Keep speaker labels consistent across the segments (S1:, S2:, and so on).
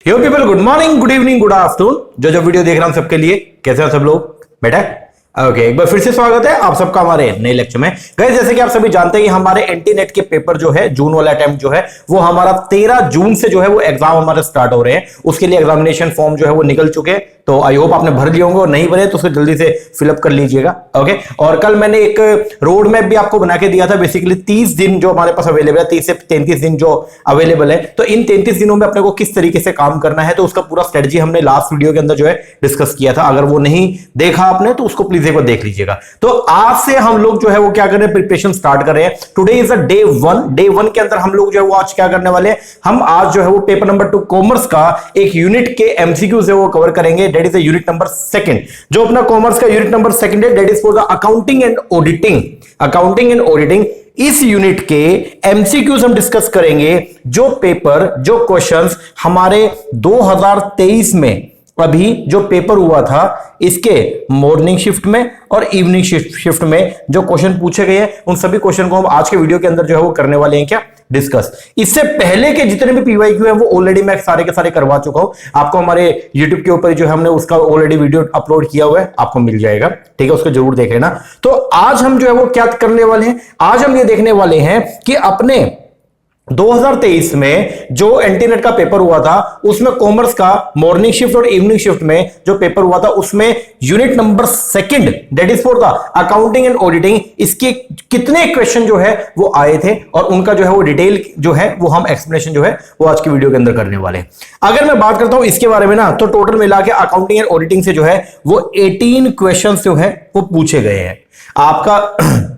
S1: यो people, good morning, good evening, good afternoon. जो video देख रहा हूं सबके लिए कैसे हो सब लोग बेटा? ओके, एक बार फिर से स्वागत है आप सबका हमारे नए लेक्चर में। गाइस, जैसे कि आप सभी जानते हैं हमारे एंटी नेट के पेपर जो है जून वाला अटेम्प्ट जो है वो हमारा 13 जून से जो है वो एग्जाम हमारे स्टार्ट हो रहे हैं। उसके लिए एग्जामिनेशन फॉर्म जो है वो निकल चुके हैं, तो आई होप आपने भर लिए होंगे और नहीं भरे तो उसे जल्दी से फिलअप कर लीजिएगा। ओके, और कल मैंने एक रोड मैप भी आपको बना के दिया था। बेसिकली 30 दिन जो हमारे पास अवेलेबल है, 30 से 33 दिन जो अवेलेबल है, तो इन 33 दिनों में अपने को किस तरीके से काम करना है, तो उसका पूरा स्ट्रेटजी हमने लास्ट वीडियो के अंदर जो है डिस्कस किया था। अगर वो नहीं देखा आपने तो उसको प्लीज एक बार देख लीजिएगा। तो आज से हम लोग जो है वो क्या कर रहे हैं, प्रिपरेशन स्टार्ट कर रहे हैं। Today is a day 1। Day 1 के अंदर हम लोग जो है वो आज क्या करने वाले हैं, हम आज जो है वो पेपर नंबर 2 कॉमर्स का एक यूनिट के एमसीक्यूज है वो कवर करेंगे। That is unit number 2। जो अपना कॉमर्स का यूनिट नंबर 2 है, that is for the accounting and auditing. Accounting and auditing, इस यूनिट के एमसीक्यूज हम डिस्कस करेंगे। जो पेपर, जो क्वेश्चंस हमारे 2023 में अभी जो पेपर हुआ था, इसके मॉर्निंग शिफ्ट में और इवनिंग शिफ्ट में जो क्वेश्चन पूछे गए हैं, उन सभी क्वेश्चन को हम आज के वीडियो के अंदर जो है वो करने वाले हैं क्या, डिस्कस। इससे पहले के जितने भी पीवाईक्यू हैं वो ऑलरेडी मैं सारे के सारे करवा चुका हूं। आपको हमारे यूट्यूब के ऊपर जो हमने उसका ऑलरेडी वीडियो अपलोड किया हुआ है, आपको मिल जाएगा, ठीक है, उसको जरूर देख लेना। तो आज हम जो है वो क्या करने वाले हैं, आज हम ये देखने वाले हैं कि अपने 2023 में जो एंटीनेट का पेपर हुआ था उसमें कॉमर्स का मॉर्निंग शिफ्ट और इवनिंग शिफ्ट में जो पेपर हुआ था उसमें unit number 2 that is for the accounting and auditing, इसके कितने क्वेश्चन जो है वो आए थे और उनका जो है वो डिटेल जो है वो हम एक्सप्लेनेशन जो है वो आज की वीडियो के अंदर करने वाले हैं। अगर मैं बात करता हूं इसके बारे में ना, तो टोटल मिला के अकाउंटिंग एंड ऑडिटिंग से जो है वो 18 क्वेश्चन जो है वो पूछे गए हैं। आपका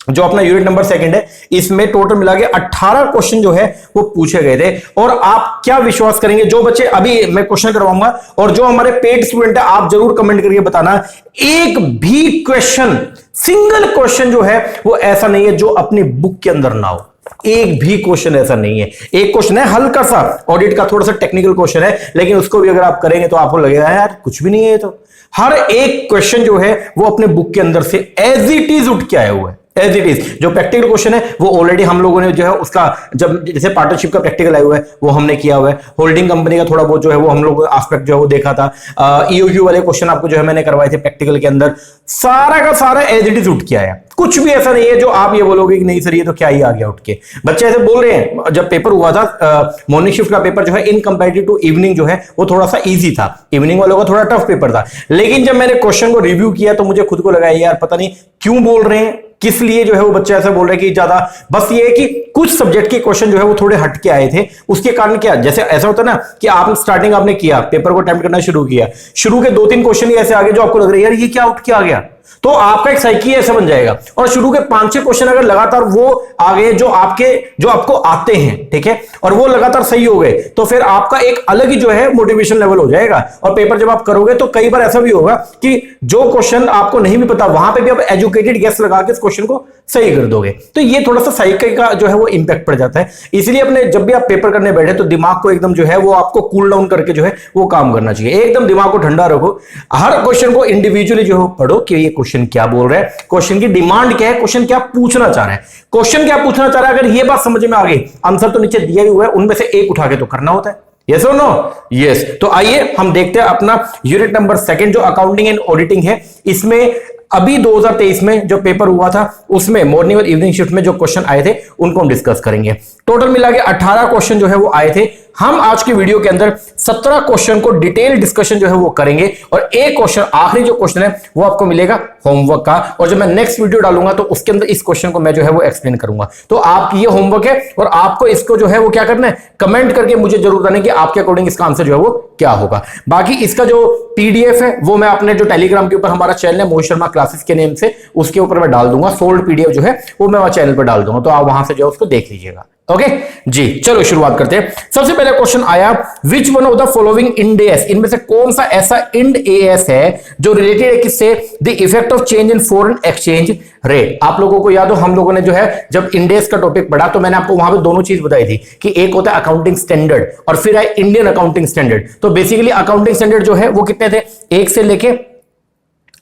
S1: जो अपना यूनिट नंबर 2 है, इसमें टोटल मिला के 18 क्वेश्चन जो है वो पूछे गए थे। और आप क्या विश्वास करेंगे, जो बच्चे अभी मैं क्वेश्चन करवाऊंगा और जो हमारे पेड स्टूडेंट है, आप जरूर कमेंट करके बताना, एक भी क्वेश्चन, सिंगल क्वेश्चन जो है वो ऐसा नहीं है जो अपनी बुक के अंदर ना हो। एक भी क्वेश्चन ऐसा नहीं है। एक क्वेश्चन है हल्का सा ऑडिट का, थोड़ा सा टेक्निकल क्वेश्चन है, लेकिन उसको भी अगर आप करेंगे तो आपको लगेगा यार कुछ भी नहीं है। तो हर एक क्वेश्चन जो है वो अपने बुक के अंदर से एज इट इज उठ के आया हुआ है, एज इट इज। जो प्रैक्टिकल क्वेश्चन है वो ऑलरेडी हम लोगों ने जो है उसका, जब जैसे पार्टनरशिप का प्रैक्टिकल आया हुआ है वो हमने किया हुआ है। होल्डिंग कंपनी का थोड़ा बहुत जो है वो हम लोग एस्पेक्ट जो है वो देखा था। ईओक्यू वाले क्वेश्चन आपको जो है मैंने करवाए थे प्रैक्टिकल के अंदर, सारा का सारा एज इट इज उठ के आया। कुछ भी ऐसा नहीं है जो आप ये बोलोगे कि नहीं सर ये तो क्या ही आ गया उठ के। बच्चे ऐसे बोल रहे हैं, जब पेपर हुआ था मॉर्निंग शिफ्ट का पेपर जो है इन कंपैरेटिव टू इवनिंग जो है वो थोड़ा सा इजी था, इवनिंग वालों का थोड़ा टफ पेपर था। लेकिन जब मैंने क्वेश्चन को रिव्यू किया तो मुझे खुद को लगा यार पता नहीं क्यों बोल रहे हैं, किस लिए जो है वो बच्चे ऐसा बोल रहे हैं कि ज्यादा, बस ये है कि कुछ सब्जेक्ट के क्वेश्चन जो है वो थोड़े हट के आए थे। उसके कारण क्या, जैसे ऐसा होता है ना कि आप स्टार्टिंग आपने किया, पेपर को अटेम्प्ट करना शुरू किया, शुरू के 2-3 क्वेश्चन ही ऐसे आ गए जो आपको लग रहा है यार ये क्या उठ के आ गया, तो आपका एक साइकिल ऐसा बन जाएगा। और शुरू के 5-6 क्वेश्चन अगर लगातार वो आ गए जो आपको आते हैं, ठीक है, और वो लगातार सही हो गए, तो फिर आपका एक अलग ही जो है मोटिवेशन लेवल हो जाएगा। और पेपर जब आप करोगे तो कई बार ऐसा भी होगा कि जो क्वेश्चन आपको नहीं भी पता, वहां पे भी आप एजुकेटेड गेस लगा के इस क्वेश्चन को सही कर दोगे। तो ये थोड़ा सा साइकिल का जो है वो इंपैक्ट पड़ जाता है। इसलिए अपने जब भी आप पेपर करने बैठे तो दिमाग को एकदम जो है वो आपको कूल डाउन करके जो है वो काम करना चाहिए। एकदम दिमाग को ठंडा रखो, हर क्वेश्चन को इंडिविजुअली जो है पढ़ो कि ये क्वेश्चन क्या बोल रहा है, क्वेश्चन की डिमांड क्या है, क्वेश्चन क्या पूछना चाह रहा है, क्वेश्चन क्या पूछना चाह रहा है। अगर ये बात समझ में आ गई, आंसर तो नीचे दिया ही हुआ है, उनमें से एक उठा के तो करना होता है। यस और नो? यस। तो आइए हम देखते हैं अपना यूनिट नंबर 2 जो अकाउंटिंग एंड ऑडिटिंग है। इसमें अभी 2023 में जो पेपर हुआ था उसमें मॉर्निंग और इवनिंग शिफ्ट में जो क्वेश्चन आए थे उनको हम डिस्कस करेंगे। टोटल मिला के 18 क्वेश्चन जो है वो आए थे। हम आज की वीडियो के अंदर 17 क्वेश्चन को डिटेल डिस्कशन जो है वो करेंगे और एक क्वेश्चन, आखिरी जो क्वेश्चन है वो आपको मिलेगा होमवर्क का, और जब मैं नेक्स्ट वीडियो डालूंगा तो उसके अंदर इस क्वेश्चन को मैं जो है वो एक्सप्लेन करूंगा। तो आप ये होमवर्क है और आपको इसको जो है वो क्या करना है, कमेंट करके मुझे जरूर बताना कि आपके अकॉर्डिंग इसका आंसर जो है वो क्या होगा। बाकी इसका जो पीडीएफ है वो मैं अपने जो टेलीग्राम के ऊपर हमारा चैनल है मोहित शर्मा क्लासेस के नेम से, उसके ऊपर मैं डाल दूंगा। सोल्ड पीडीएफ जो है वो मैं वहां चैनल पर डाल दूंगा, तो आप वहां से जो है उसको देख लीजिएगा। ओके जी, चलो शुरुआत करते हैं। सबसे पहले क्वेश्चन आया, which one of the following end S, इनमें से कौन सा ऐसा इंड एस है जो रिलेटेड है किससे, the effect of change in foreign exchange rate. आप लोगों को याद हो, हम लोगों ने जो है जब इंडेस का टॉपिक पढ़ा तो मैंने आपको वहां पे दोनों चीज बताई थी कि एक होता है अकाउंटिंग स्टैंडर्ड और फिर है इंडियन अकाउंटिंग स्टैंडर्ड। तो बेसिकली अकाउंटिंग स्टैंडर्ड जो है वो कितने थे, 1 से लेके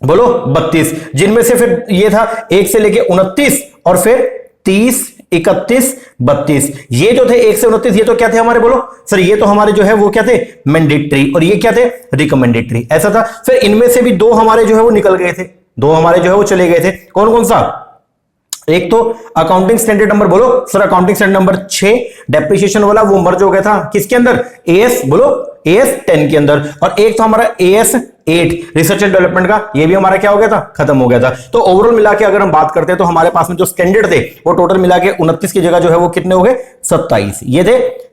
S1: बोलो 32, जिनमें से फिर ये था 1 से लेके 29 और फिर 30 31, 32, ये जो थे 1 से 29, ये तो क्या थे हमारे, बोलो सर, ये तो हमारे जो है वो क्या थे, मैंडेटरी, और ये क्या थे, रिकमेंडेटरी, ऐसा था। फिर इनमें से भी 2 हमारे जो है वो निकल गए थे, 2 हमारे जो है वो चले गए थे। कौन कौन सा, एक तो अकाउंटिंग स्टैंडर्ड नंबर, बोलो sir accounting standard number 6 depreciation वाला, वो मर्ज हो गया था किसके अंदर, एएस, बोलो एएस 10 के अंदर। और एक तो हमारा एएस 8 रिसर्च एंड डेवलपमेंट का, ये भी हमारा क्या हो गया था, खत्म हो गया था। तो ओवरऑल मिला के अगर हम बात करते हैं तो हमारे पास में जो स्टैंडर्ड थे वो टोटल मिला के 29 की जगह जो है वो कितने हो गए, 27।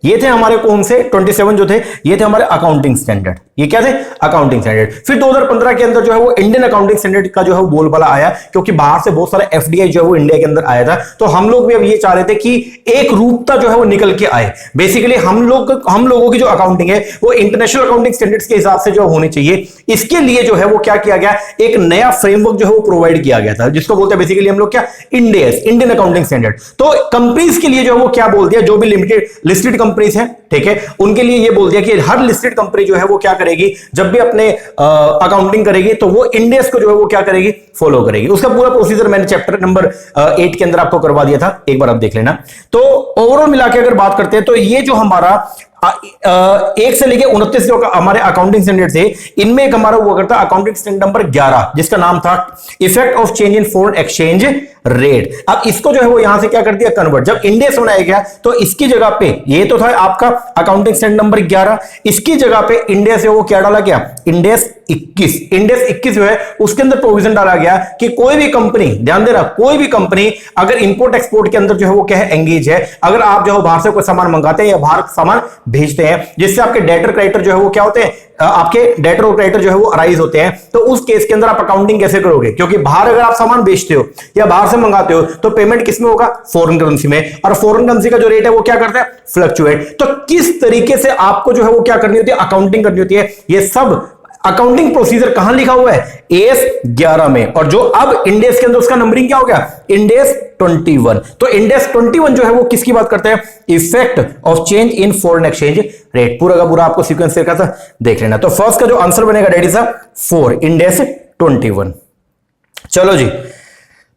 S1: ये थे हमारे कौन से 27 जो थे, ये थे हमारे अकाउंटिंग स्टैंडर्ड, ये क्या थे, अकाउंटिंग स्टैंडर्ड। फिर 2015 के अंदर जो है वो इंडियन अकाउंटिंग स्टैंडर्ड का जो है वो बोलबाला आया, क्योंकि बाहर से बहुत सारा एफडीआई जो है वो इंडिया के अंदर आया था। तो हम लोग भी अब ये चाह रहे थे कि एक रूपता जो है वो निकल के आए। बेसिकली हम लोगों की जो अकाउंटिंग है वो इंटरनेशनल अकाउंटिंग स्टैंडर्ड्स के हिसाब से जो होनी चाहिए। इसके लिए जो है वो क्या किया गया, एक नया फ्रेमवर्क जो है वो प्रोवाइड किया गया था, जिसको बोलते हैं बेसिकली हम लोग क्या, इंडेस, इंडियन अकाउंटिंग स्टैंडर्ड। तो कंपनीज के लिए जो है वो क्या बोल दिया, जो भी लिमिटेड लिस्टेड कंपनीज हैं, ठीक है, उनके लिए ये बोल दिया कि हर लिस्टेड कंपनी जो है वो क्या करेगी, जब भी अपने अकाउंटिंग करेगी तो वो इंडेस को जो है वो क्या करेगी, फॉलो करेगी। उसका पूरा प्रोसीजर मैंने चैप्टर नंबर 8 के अंदर आपको करवा दिया था, एक बार आप देख लेना। तो ओवरऑल मिला के अगर बात करते हैं तो ये जो हमारा 1 से लेके 29 जो हमारे अकाउंटिंग स्टैंडर्ड थे, इनमें एक हमारा हुआ करता अकाउंटिंग स्टैंडर्ड नंबर 11, जिसका नाम था effect of change in foreign exchange rate. अब इसको जो है वो यहां से क्या कर दिया, कन्वर्ट। जब इंडेस बनाया गया तो इसकी जगह पे, ये तो था आपका अकाउंटिंग स्टैंडर्ड नंबर 11, इसकी जगह पे इंडेस है वो क्या डाला गया, इंडेस 21। इंडेस 21 जो है उसके अंदर प्रोविजन डाला गया कि कोई भी कंपनी, ध्यान देना, कोई भी कंपनी अगर इंपोर्ट एक्सपोर्ट के अंदर जो है वो क्या है, एंगेज है, अगर आप जो है बाहर से कोई सामान मंगाते हैं या बाहर सामान भेजते हैं, जिससे आपके डेटर क्रेडिटर जो है वो क्या होते हैं, आपके डेटर और क्रेडिटर जो है वो अराइज होते हैं, तो उस केस के अंदर आप अकाउंटिंग कैसे करोगे, क्योंकि बाहर अगर आप सामान बेचते हो या बाहर से मंगाते हो तो पेमेंट किस में होगा, फॉरेन करेंसी में, और फॉरेन करेंसी का जो रेट है वो क्या करता है, फ्लक्चुएट। तो किस तरीके से आपको जो है वो क्या करनी होती है, अकाउंटिंग करनी होती है, ये सब अकाउंटिंग प्रोसीजर कहां लिखा हुआ है, एएस 11 में। और जो अब इंडेस के अंदर उसका नंबरिंग क्या हो गया, इंडेस 21। तो इंडेस 21 जो है वो किसकी बात करते हैं, effect of change in foreign exchange rate. पूरा का पूरा आपको सीक्वेंस लिखा था, देख लेना। तो फर्स्ट का जो आंसर बनेगा डेट इज 4, इंडेस 21। चलो जी,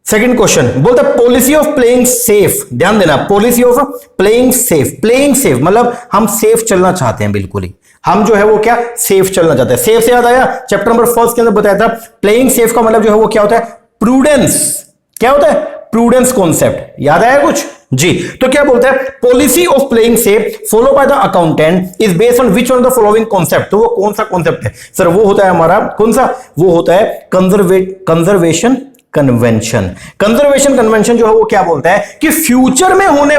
S1: सेकंड क्वेश्चन बोलता है पॉलिसी ऑफ प्लेइंग सेफ। ध्यान देना, policy of playing safe. Playing safe मतलब हम सेफ चलना चाहते हैं, बिल्कुल ही हम जो है वो क्या, सेफ चलना चाहते हैं। सेफ से याद आया, चैप्टर नंबर 1 के अंदर बताया था प्लेइंग सेफ का मतलब जो है वो क्या होता है, प्रूडेंस। क्या होता है, प्रूडेंस कॉन्सेप्ट। याद आया कुछ जी? तो क्या बोलता है, policy of playing safe follow by the accountant is based on which one of the following concept. तो वो कौन सा कॉन्सेप्ट है सर, वो होता है हमारा कौन सा, वो होता है कंजर्वेशन कन्वेंशन। कंजर्वेशन कन्वेंशन जो है वो क्या बोलता है कि फ्यूचर में होने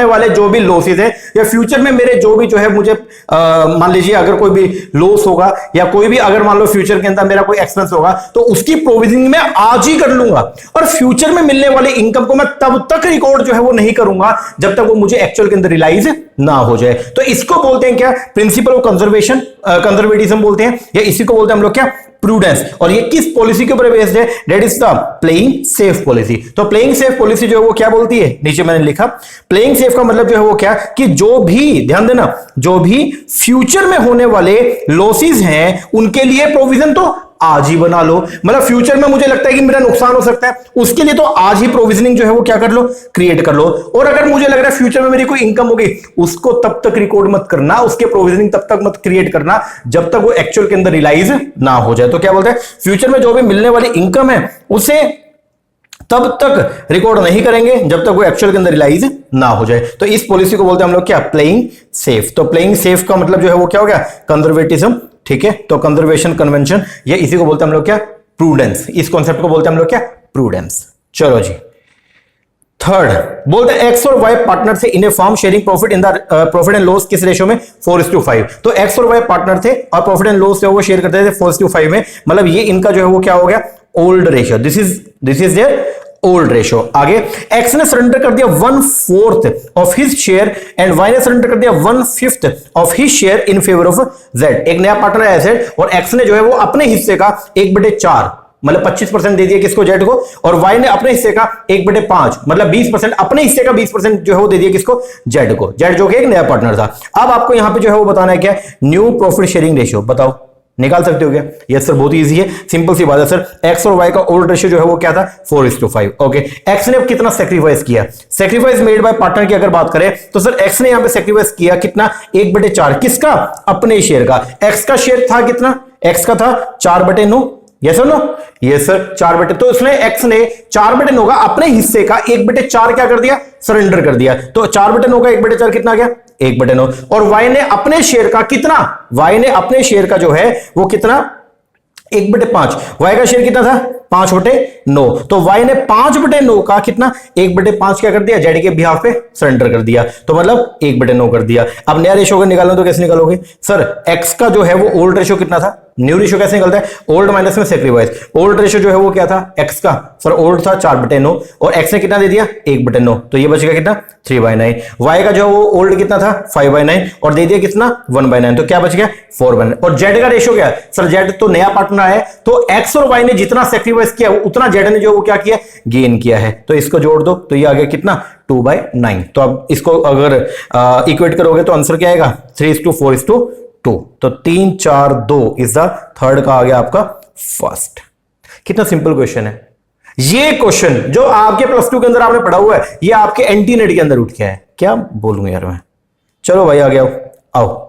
S1: वाले जो भी लॉसेज है, या फ्यूचर में मेरे जो भी जो है मुझे मान लीजिए अगर कोई भी लॉस होगा, या कोई भी अगर मान लो फ्यूचर के अंदर मेरा कोई एक्सपेंस होगा, तो उसकी प्रोविजनिंग मैं आज ही कर लूंगा, और फ्यूचर में मिलने वाली इनकम को मैं तब तक रिकॉर्ड जो है वो नहीं करूंगा जब तक वो मुझे एक्चुअल के अंदर रियलाइज ना हो जाए। तो इसको बोलते हैं क्या, प्रिंसिपल ऑफ कंजर्वेशन, कंजर्वेटिज्म बोलते हैं, या इसी को बोलते हैं हम लोग क्या, प्रूडेंस। और ये किस पॉलिसी के ऊपर बेस्ड है, that is the playing safe policy. तो प्लेइंग सेफ पॉलिसी जो है वो क्या बोलती है, नीचे मैंने लिखा, प्लेइंग सेफ का मतलब जो है वो क्या, कि जो भी, ध्यान देना, जो भी फ्यूचर में होने वाले लॉसेस हैं उनके लिए प्रोविजन तो आज ही बना लो। मतलब फ्यूचर में मुझे लगता है कि मेरा नुकसान हो सकता है, उसके लिए तो आज ही प्रोविजनिंग जो है वो क्या कर लो, क्रिएट कर लो। और अगर मुझे लग रहा है फ्यूचर में मेरी कोई इनकम होगी, उसको तब तक रिकॉर्ड मत करना, उसके प्रोविजनिंग तब तक मत क्रिएट करना जब तक वो एक्चुअल के अंदर रियलाइज ना हो जाए। तो क्या बोलते हैं, फ्यूचर में जो भी मिलने वाली इनकम है उसे तब तक रिकॉर्ड नहीं करेंगे जब तक वो एक्चुअल के अंदर रियलाइज ना हो जाए। तो इस पॉलिसी को बोलते हैं हम लोग क्या, प्लेइंग सेफ। तो प्लेइंग सेफ का मतलब जो है वो क्या हो गया, कंजर्वेटिज्म। ठीक है, तो कंजर्वेशन कन्वेंशन, ये इसी को बोलते हैं हम लोग क्या, प्रूडेंस। इस कॉन्सेप्ट को बोलते हैं हम लोग क्या, प्रूडेंस। चलो जी, थर्ड बोलते हैं एक्स और वाई पार्टनर थे in a firm sharing profit in the profit and loss किस रेशियो में, 4:5। तो एक्स और वाई पार्टनर थे और प्रॉफिट एंड लॉस जो वो शेयर करते थे 4:5 में। मतलब ये इनका जो है वो क्या हो गया, old ratio. This is their old ratio. आगे एक्स ने सरेंडर कर दिया 1/4 of his share and Y ने सरेंडर कर दिया 1/5 of his share in favour of Z. एक नया पार्टनर है जेड, और एक्स ने जो है वो अपने हिस्से का 1/4 मतलब 25% दे दिया किसको, जेड को, और वाई ने अपने हिस्से का 1/5 मतलब 20%, अपने हिस्से का 20% जो है वो दे दिया किसको, जेड को। जेड जो कि एक नया पार्टनर था। अब आपको यहां पे जो है वो बताना है क्या, न्यू प्रॉफिट शेयरिंग रेशियो। बताओ निकाल सकते हो क्या? यस सर, बहुत इजी है, सिंपल सी बात है सर। एक्स और वाई का ओल्ड रेशियो जो है वो क्या था? 4:5। ओके, एक्स ने अब कितना सेक्रीफाइस किया? सेक्रीफाइस मेड बाय पार्टनर की अगर बात करें तो सर एक्स ने यहां पे सेक्रीफाइस किया कितना? 1/4। किसका? अपने शेयर का। एक्स का शेयर था कितना? एक्स का था 4/9। यस और नो? यस सर, 4/, तो इसने एक्स ने 4/9 का अपने हिस्से का 1/4 क्या कर दिया? सरेंडर कर दिया। तो 4/9 का 1/4 कितना गया? 1/9। और वाई ने अपने शेयर का कितना? वाई ने अपने शेयर का जो है वो कितना? 1/5। वाई का शेयर कितना था? 5/9। तो वाई ने 5/9 का कितना? 1/5 क्या कर दिया? जेड के बिहाफ पे सरेंडर कर दिया, तो मतलब 1/9 कर दिया। अब नया रेशियो अगर निकालना तो कैसे निकालोगे सर? एक्स का जो है वो ओल्ड रेशियो कितना था? न्यू रेशियो कैसे निकलता है? ओल्ड माइनस में सेक्रीफाइस। ओल्ड रेशियो जो है वो क्या था? एक्स का सर ओल्ड था 4/9 और एक्स ने कितना दे दिया? 1/9, तो ये बचेगा कितना? 3/9। वाई का जो है वो ओल्ड कितना था? 5/9 और दे दिया कितना? 1/9, तो क्या बच गया? 4/9। और जेड का रेशियो क्या है सर? जेड तो नया पार्टनर है, तो एक्स और वाई ने जितना सेक्रीफाइस किया उतना जेड ने जो वो क्या किया? गेन किया है। तो इसको जोड़ दो तो ये आ गया कितना? 2/9। तो अब इसको अगर इक्वेट करोगे तो आंसर क्या आएगा? 3:4:2। तो 3 4 2 इज द थर्ड का आ गया आपका फर्स्ट। कितना सिंपल क्वेश्चन है ये क्वेश्चन, जो आपके +2 के अंदर आपने पढ़ा हुआ है, ये आपके एंटी नेट के अंदर उठ के है। क्या बोलूंगा यार मैं। चलो भाई आ गया, आओ।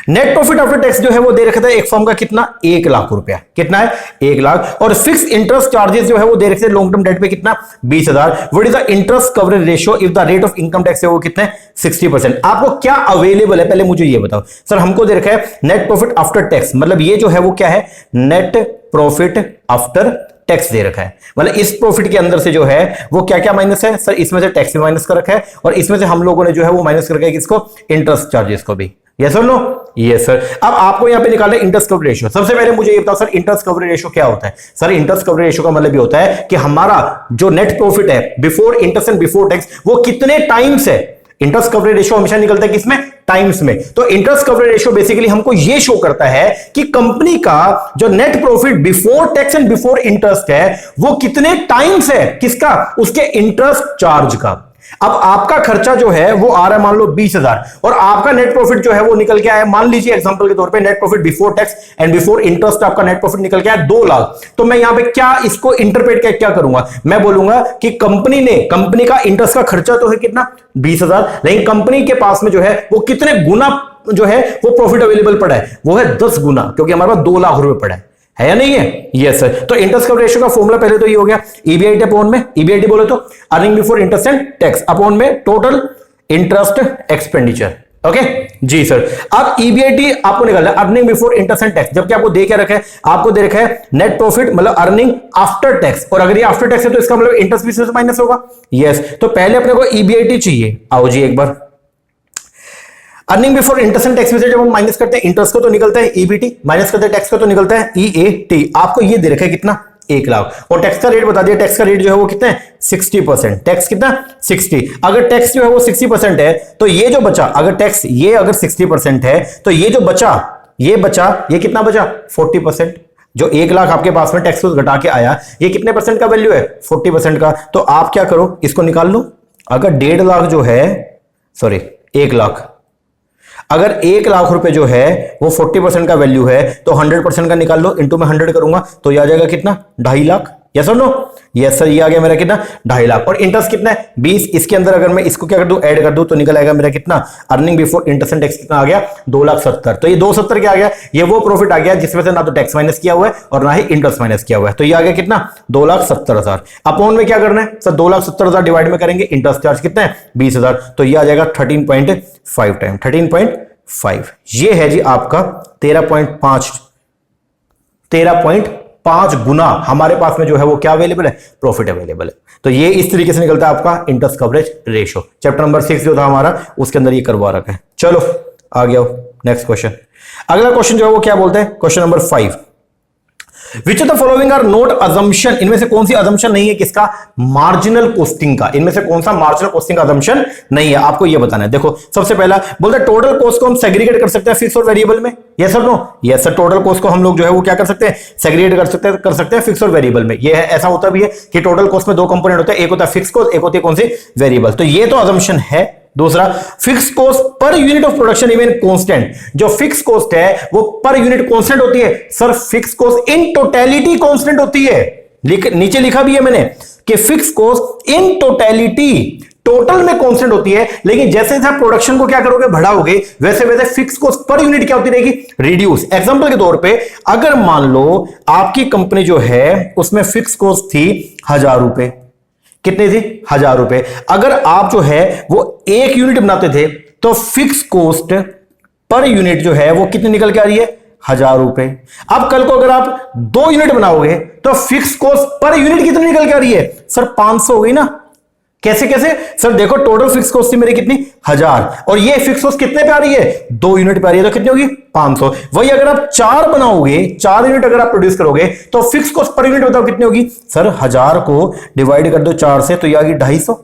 S1: नेट प्रॉफिट आफ्टर टैक्स जो है वो दे रखा था एक फर्म का कितना? 1 लाख रुपया। कितना है? 1 लाख। और फिक्स इंटरेस्ट चार्जेस जो है वो दे रखे थे लॉन्ग टर्म डेट पे कितना? 20,000। What is the interest coverage ratio if the rate of income tax है वो कितने? 60%। आपको क्या अवेलेबल है पहले मुझे ये बताओ सर। हमको दे रखा है नेट प्रॉफिट आफ्टर टैक्स, मतलब ये जो है वो क्या है? नेट प्रॉफिट आफ्टर टैक्स दे रखा है, मतलब इस प्रॉफिट के अंदर से जो है वो क्या क्या माइनस है सर? इसमें से टैक्स भी माइनस कर रखा है और इसमें से हम लोगों ने जो है वो माइनस कर रखा है किसको? इंटरेस्ट चार्जेस को भी। यस और नो? Yes sir. अब आपको यहां पे निकालना है इंटरेस्ट कवरेज रेशियो। सबसे पहले मुझे ये बताओ सर, इंटरेस्ट कवरेज रेशियो क्या होता है? सर इंटरेस्ट कवरेज रेशियो का मतलब ये होता है कि हमारा जो नेट प्रॉफिट है before interest and before tax वो कितने टाइम्स है। इंटरेस्ट कवरेज रेशियो हमेशा निकलता है किसमें? टाइम्स में। तो इंटरेस्ट कवरेज रेशियो बेसिकली हमको यह शो करता है कि कंपनी का जो net profit before tax and before interest है वो कितने टाइम्स है किसका? उसके इंटरेस्ट चार्ज का। अब आपका खर्चा जो है वो आ रहा है मान लो 20,000 और आपका नेट प्रॉफिट जो है वो निकल के आया, मान लीजिए एग्जांपल के तौर पे net profit before tax and before interest आपका नेट प्रॉफिट निकल के आया 2 लाख। तो मैं यहां पे क्या इसको इंटरप्रेट क्या करूंगा? मैं बोलूंगा कि कंपनी का इंटरेस्ट का खर्चा तो है कितना? 20,000, लेकिन कंपनी के पास में जो है वो कितने गुना जो है वो प्रॉफिट अवेलेबल पड़ा है? वो है 10 गुना, क्योंकि हमारे पास 2 लाख रुपए पड़ा है या नहीं है? Yes sir. तो इंटरेस्ट कवरेज रेशियो का फॉर्मूला पहले तो ये हो गया ईबीआईटी अपॉन में, ईबीआईटी बोले तो earning before interest and tax upon में टोटल इंटरेस्ट एक्सपेंडिचर। ओके जी सर। अब ईबीआईटी आपको निकालना है earning before interest and tax, जबकि आपको दे क्या रखा है? आपको दे रखा है नेट प्रॉफिट मतलब अर्निंग आफ्टर टैक्स, और अगर ये आफ्टर टैक्स है तो इसका मतलब इंटरेस्ट भी इसमें से माइनस होगा। यस, तो पहले अपने को ईबीआईटी चाहिए। आओ जी एक बार, earning before interest and tax में से जब हम माइनस करते हैं इंटरेस्ट को तो निकलता है ईबीटी, माइनस करते हैं टैक्स को तो निकलता है ईएटी। आपको ये दे रखा है कितना? 1 लाख। और टैक्स का रेट बता दिया, टैक्स का रेट जो है वो कितना है? 60%। टैक्स कितना? 60। अगर टैक्स जो है वो 60% है तो ये जो बचा, अगर टैक्स ये अगर 60% है तो ये जो बचा ये कितना बचा? 40%। जो 1 लाख आपके पास में टैक्स को घटा के आया ये कितने परसेंट का वैल्यू है? 40% का। तो आप क्या करो, इसको निकाल लो। अगर 1.5 लाख जो है, सॉरी 1 लाख, अगर 1 लाख रुपए जो है वो 40% का वैल्यू है तो 100% का निकाल लो, इंटू में 100 करूंगा तो ये आ जाएगा कितना? 2.5 लाख। यस और नो? यस सर, ये आ गया मेरा कितना? 2.5 लाख। और इंटरेस्ट कितना है? 20। इसके अंदर अगर मैं इसको क्या कर दूं? ऐड कर दूं तो निकल आएगा मेरा कितना? Earning before interest and tax कितना आ गया? 2,70,000। तो ये 270 क्या आ गया? ये वो प्रॉफिट आ गया जिसमें से ना तो टैक्स माइनस किया हुआ है और ना ही इंटरेस्ट माइनस किया हुआ है। तो ये आ गया कितना? 2,70,000। अपॉन में क्या करना है सर? 2,70,000 डिवाइड में करेंगे, इंटरेस्ट चार्ज कितना है? 20,000। तो ये आ जाएगा 13.5 टाइम 13.5। ये है जी आपका 13.5 गुना हमारे पास में जो है वो क्या अवेलेबल है? प्रॉफिट अवेलेबल है। तो ये इस तरीके से निकलता है आपका interest coverage ratio. Chapter number 6 जो था हमारा उसके अंदर ये करवा रखा है। चलो आ गया नेक्स्ट क्वेश्चन। अगला क्वेश्चन जो है वो क्या बोलते हैं? Question number 5, which of the following are not assumption. इनमें से कौन सी अजम्पशन नहीं है किसका? मार्जिनल कॉस्टिंग का। इनमें से कौन सा मार्जिनल कॉस्टिंग का अजम्पशन नहीं है? आपको यह बताना है। देखो सबसे पहला बोलते हैं टोटल कॉस्ट को हम सेग्रीगेट कर सकते हैं फिक्स और वेरिएबल में। Yes sir no? Yes sir, total cost को हम लोग जो है वो क्या कर सकते हैं? सेग्रीगेट कर सकते हैं फिक्स और वेरिएबल में। ये है, ऐसा होता भी है कि टोटल कॉस्ट में 2 कंपोनेंट होते हैं, एक होता है फिक्स कॉस्ट, एक होती है कौन सी? वेरिएबल। तो ये तो अजम्पशन है, दूसरा, fix cost per unit of production remain constant. जो फिक्स कॉस्ट है वो पर यूनिट कांस्टेंट होती है। Sir fix cost in totality constant होती है। नीचे लिखा भी है मैंने कि fix cost in totality total में कांस्टेंट होती है, लेकिन जैसे जैसे आप प्रोडक्शन को क्या करोगे, बढ़ाओगे, वैसे वैसे फिक्स कॉस्ट पर यूनिट क्या होती रहेगी, रिड्यूस। एग्जांपल के तौर पे अगर मान लो आपकी कंपनी जो है उसमें फिक्स कॉस्ट थी 1000 रुपए, कितनी थी, 1000 रुपए। अगर आप जो है वो 1 यूनिट बनाते थे तो फिक्स कॉस्ट पर यूनिट जो है वो कितनी निकल के आ रही है, 1000 रुपए। अब कल को अगर आप 2 यूनिट बनाओगे तो फिक्स कॉस्ट पर यूनिट कितनी निकल के आ रही है, सर 500 हो गई ना। कैसे कैसे, सर देखो टोटल फिक्स कॉस्ट थी मेरी कितनी, 1000, और ये फिक्स कॉस्ट कितने पे आ रही है, 2 यूनिट पे आ रही है, तो कितनी होगी, 500। वही अगर आप 4 बनाओगे, 4 यूनिट अगर आप प्रोड्यूस करोगे तो फिक्स कॉस्ट पर यूनिट बताओ कितनी होगी, सर 1000 को डिवाइड कर दो 4 से तो ये आ गई 250।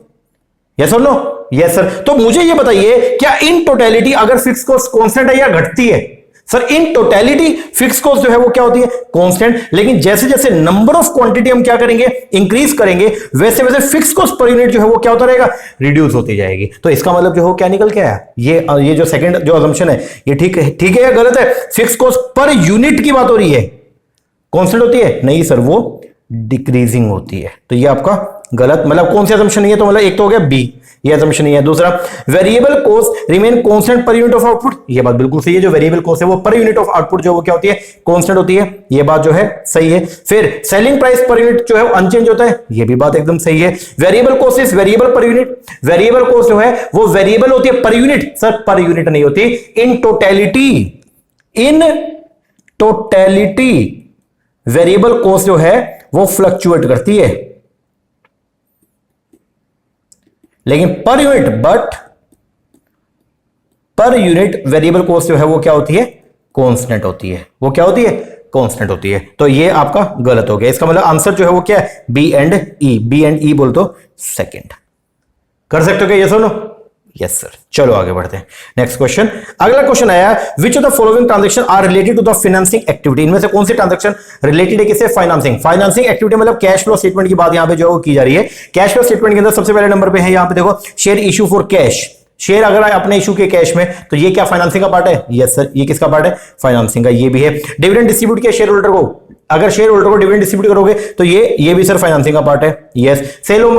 S1: यस और नो, यस सर। तो मुझे ये बताइए क्या इन टोटलिटी अगर फिक्स कॉस्ट कांस्टेंट है या घटती है, sir in totality fix cost जो है वो क्या होती है, कांस्टेंट। लेकिन जैसे जैसे नंबर ऑफ क्वांटिटी हम क्या करेंगे, इंक्रीज करेंगे, वैसे वैसे फिक्स कॉस्ट पर यूनिट जो है वो क्या होता रहेगा, रिड्यूस होती जाएगी। तो इसका मतलब जो हो क्या निकल के आया, ये जो सेकंड जो असम्पशन है ये ठीक है या गलत है। फिक्स कॉस्ट पर यूनिट की बात हो रही है, कांस्टेंट होती है, नहीं सर वो डिक्रीजिंग होती है। तो ये आपका गलत, मतलब कौन सी असम्पशन है, तो मतलब एक तो हो गया बी, ये असम्पशन नहीं है। दूसरा, variable cost remain constant per unit of output, ये बात बिल्कुल सही है। जो वेरिएबल कॉस्ट है वो पर यूनिट ऑफ आउटपुट जो वो क्या होती है, कांस्टेंट होती है, ये बात जो है सही है। फिर सेलिंग प्राइस पर यूनिट जो है वो अनचेंज होता है, ये भी बात एकदम सही है। Variable cost is variable per unit, variable cost जो है वो वेरिएबल होती है per unit, sir per unit नहीं होती। इन टोटलिटी वेरिएबल कॉस्ट जो है वो फ्लक्चुएट करती है, लेकिन per unit, but per unit variable cost जो है वो क्या होती है, कांस्टेंट होती है। वो क्या होती है, कांस्टेंट होती है। तो ये आपका गलत हो गया। इसका मतलब आंसर जो है वो क्या है, B and E. B and E बोल दो सेकंड। कर सकते हो क्या, यस और नो, यस सर। चलो आगे बढ़ते हैं, नेक्स्ट क्वेश्चन। अगला क्वेश्चन आया, which of the following transaction are related to the financing activity. इनमें से कौन सी ट्रांजैक्शन रिलेटेड है किससे, फाइनेंसिंग एक्टिविटी, मतलब कैश फ्लो स्टेटमेंट की बात यहां पे जो है वो की जा रही है। कैश फ्लो स्टेटमेंट के अंदर सबसे पहले नंबर पे है यहां पे देखो, share issue for cash. Share अगर आपने इशू के कैश में, तो ये क्या फाइनेंसिंग का पार्ट है, यस सर। ये किसका पार्ट है, फाइनेंसिंग का। ये भी है। डिविडेंड डिस्ट्रीब्यूट किया शेयर होल्डर को, अगर शेयर होल्डर को डिविडेंड डिस्ट्रीब्यूट करोगे तो ये भी सर फाइनेंसिंग का पार्ट है, यस। सेल ऑफ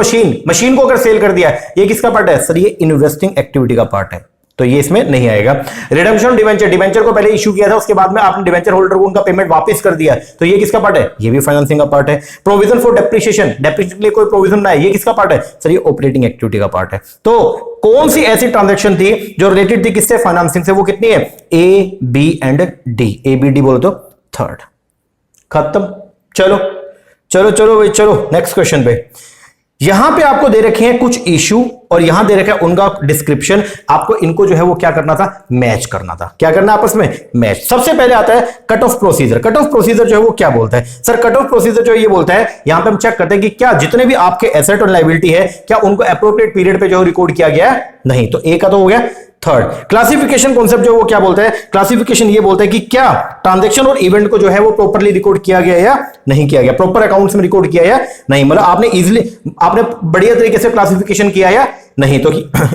S1: मशीन को अगर सेल कर दिया, ये किसका पार्ट है, सर ये इन्वेस्टिंग एक्टिविटी का पार्ट है, तो ये इसमें नहीं आएगा। रिडेम्पशन डिवेंचर को पहले इशू किया था, उसके बाद में आपने डिवेंचर होल्डर को उनका पेमेंट वापस कर दिया, तो ये किसका पार्ट है, ये भी फाइनेंसिंग का पार्ट है। प्रोविजन फॉर डेप्रिसिएशन के लिए कोई प्रोविजन ना है, ये किसका पार्ट है, सर ये ऑपरेटिंग एक्टिविटी का पार्ट है। तो कौन सी ऐसी ट्रांजैक्शन थी जो रिलेटेड थी किससे, फाइनेंसिंग से, वो कितनी है, A B and D. A B D बोलो तो थर्ड, खत्म। चलो चलो चलो भाई, चलो नेक्स्ट क्वेश्चन पे। यहां पे आपको दे रखे हैं कुछ इशू और यहां दे रखा है उनका डिस्क्रिप्शन। आपको इनको जो है वो क्या करना था, मैच करना था। क्या करना आपस में, मैच। सबसे पहले आता है cut off procedure. Cut off procedure जो है वो क्या बोलता है, सर कट ऑफ प्रोसीजर जो ये बोलता है, यहां पे हम चेक करते हैं कि क्या जितने भी आपके एसेट और लायबिलिटी है क्या उनको एप्रोप्रिएट पीरियड पे जो रिकॉर्ड किया गया है, नहीं। तो ए का तो हो गया। थर्ड, क्लासिफिकेशन कॉन्सेप्ट जो वो क्या बोलता है, क्लासिफिकेशन ये बोलता है कि क्या ट्रांजैक्शन और इवेंट को जो है वो प्रॉपर्ली रिकॉर्ड किया गया या नहीं किया गया, प्रॉपर अकाउंट्स में रिकॉर्ड किया या नहीं, मतलब आपने बढ़िया तरीके से क्लासिफिकेशन किया या नहीं। तो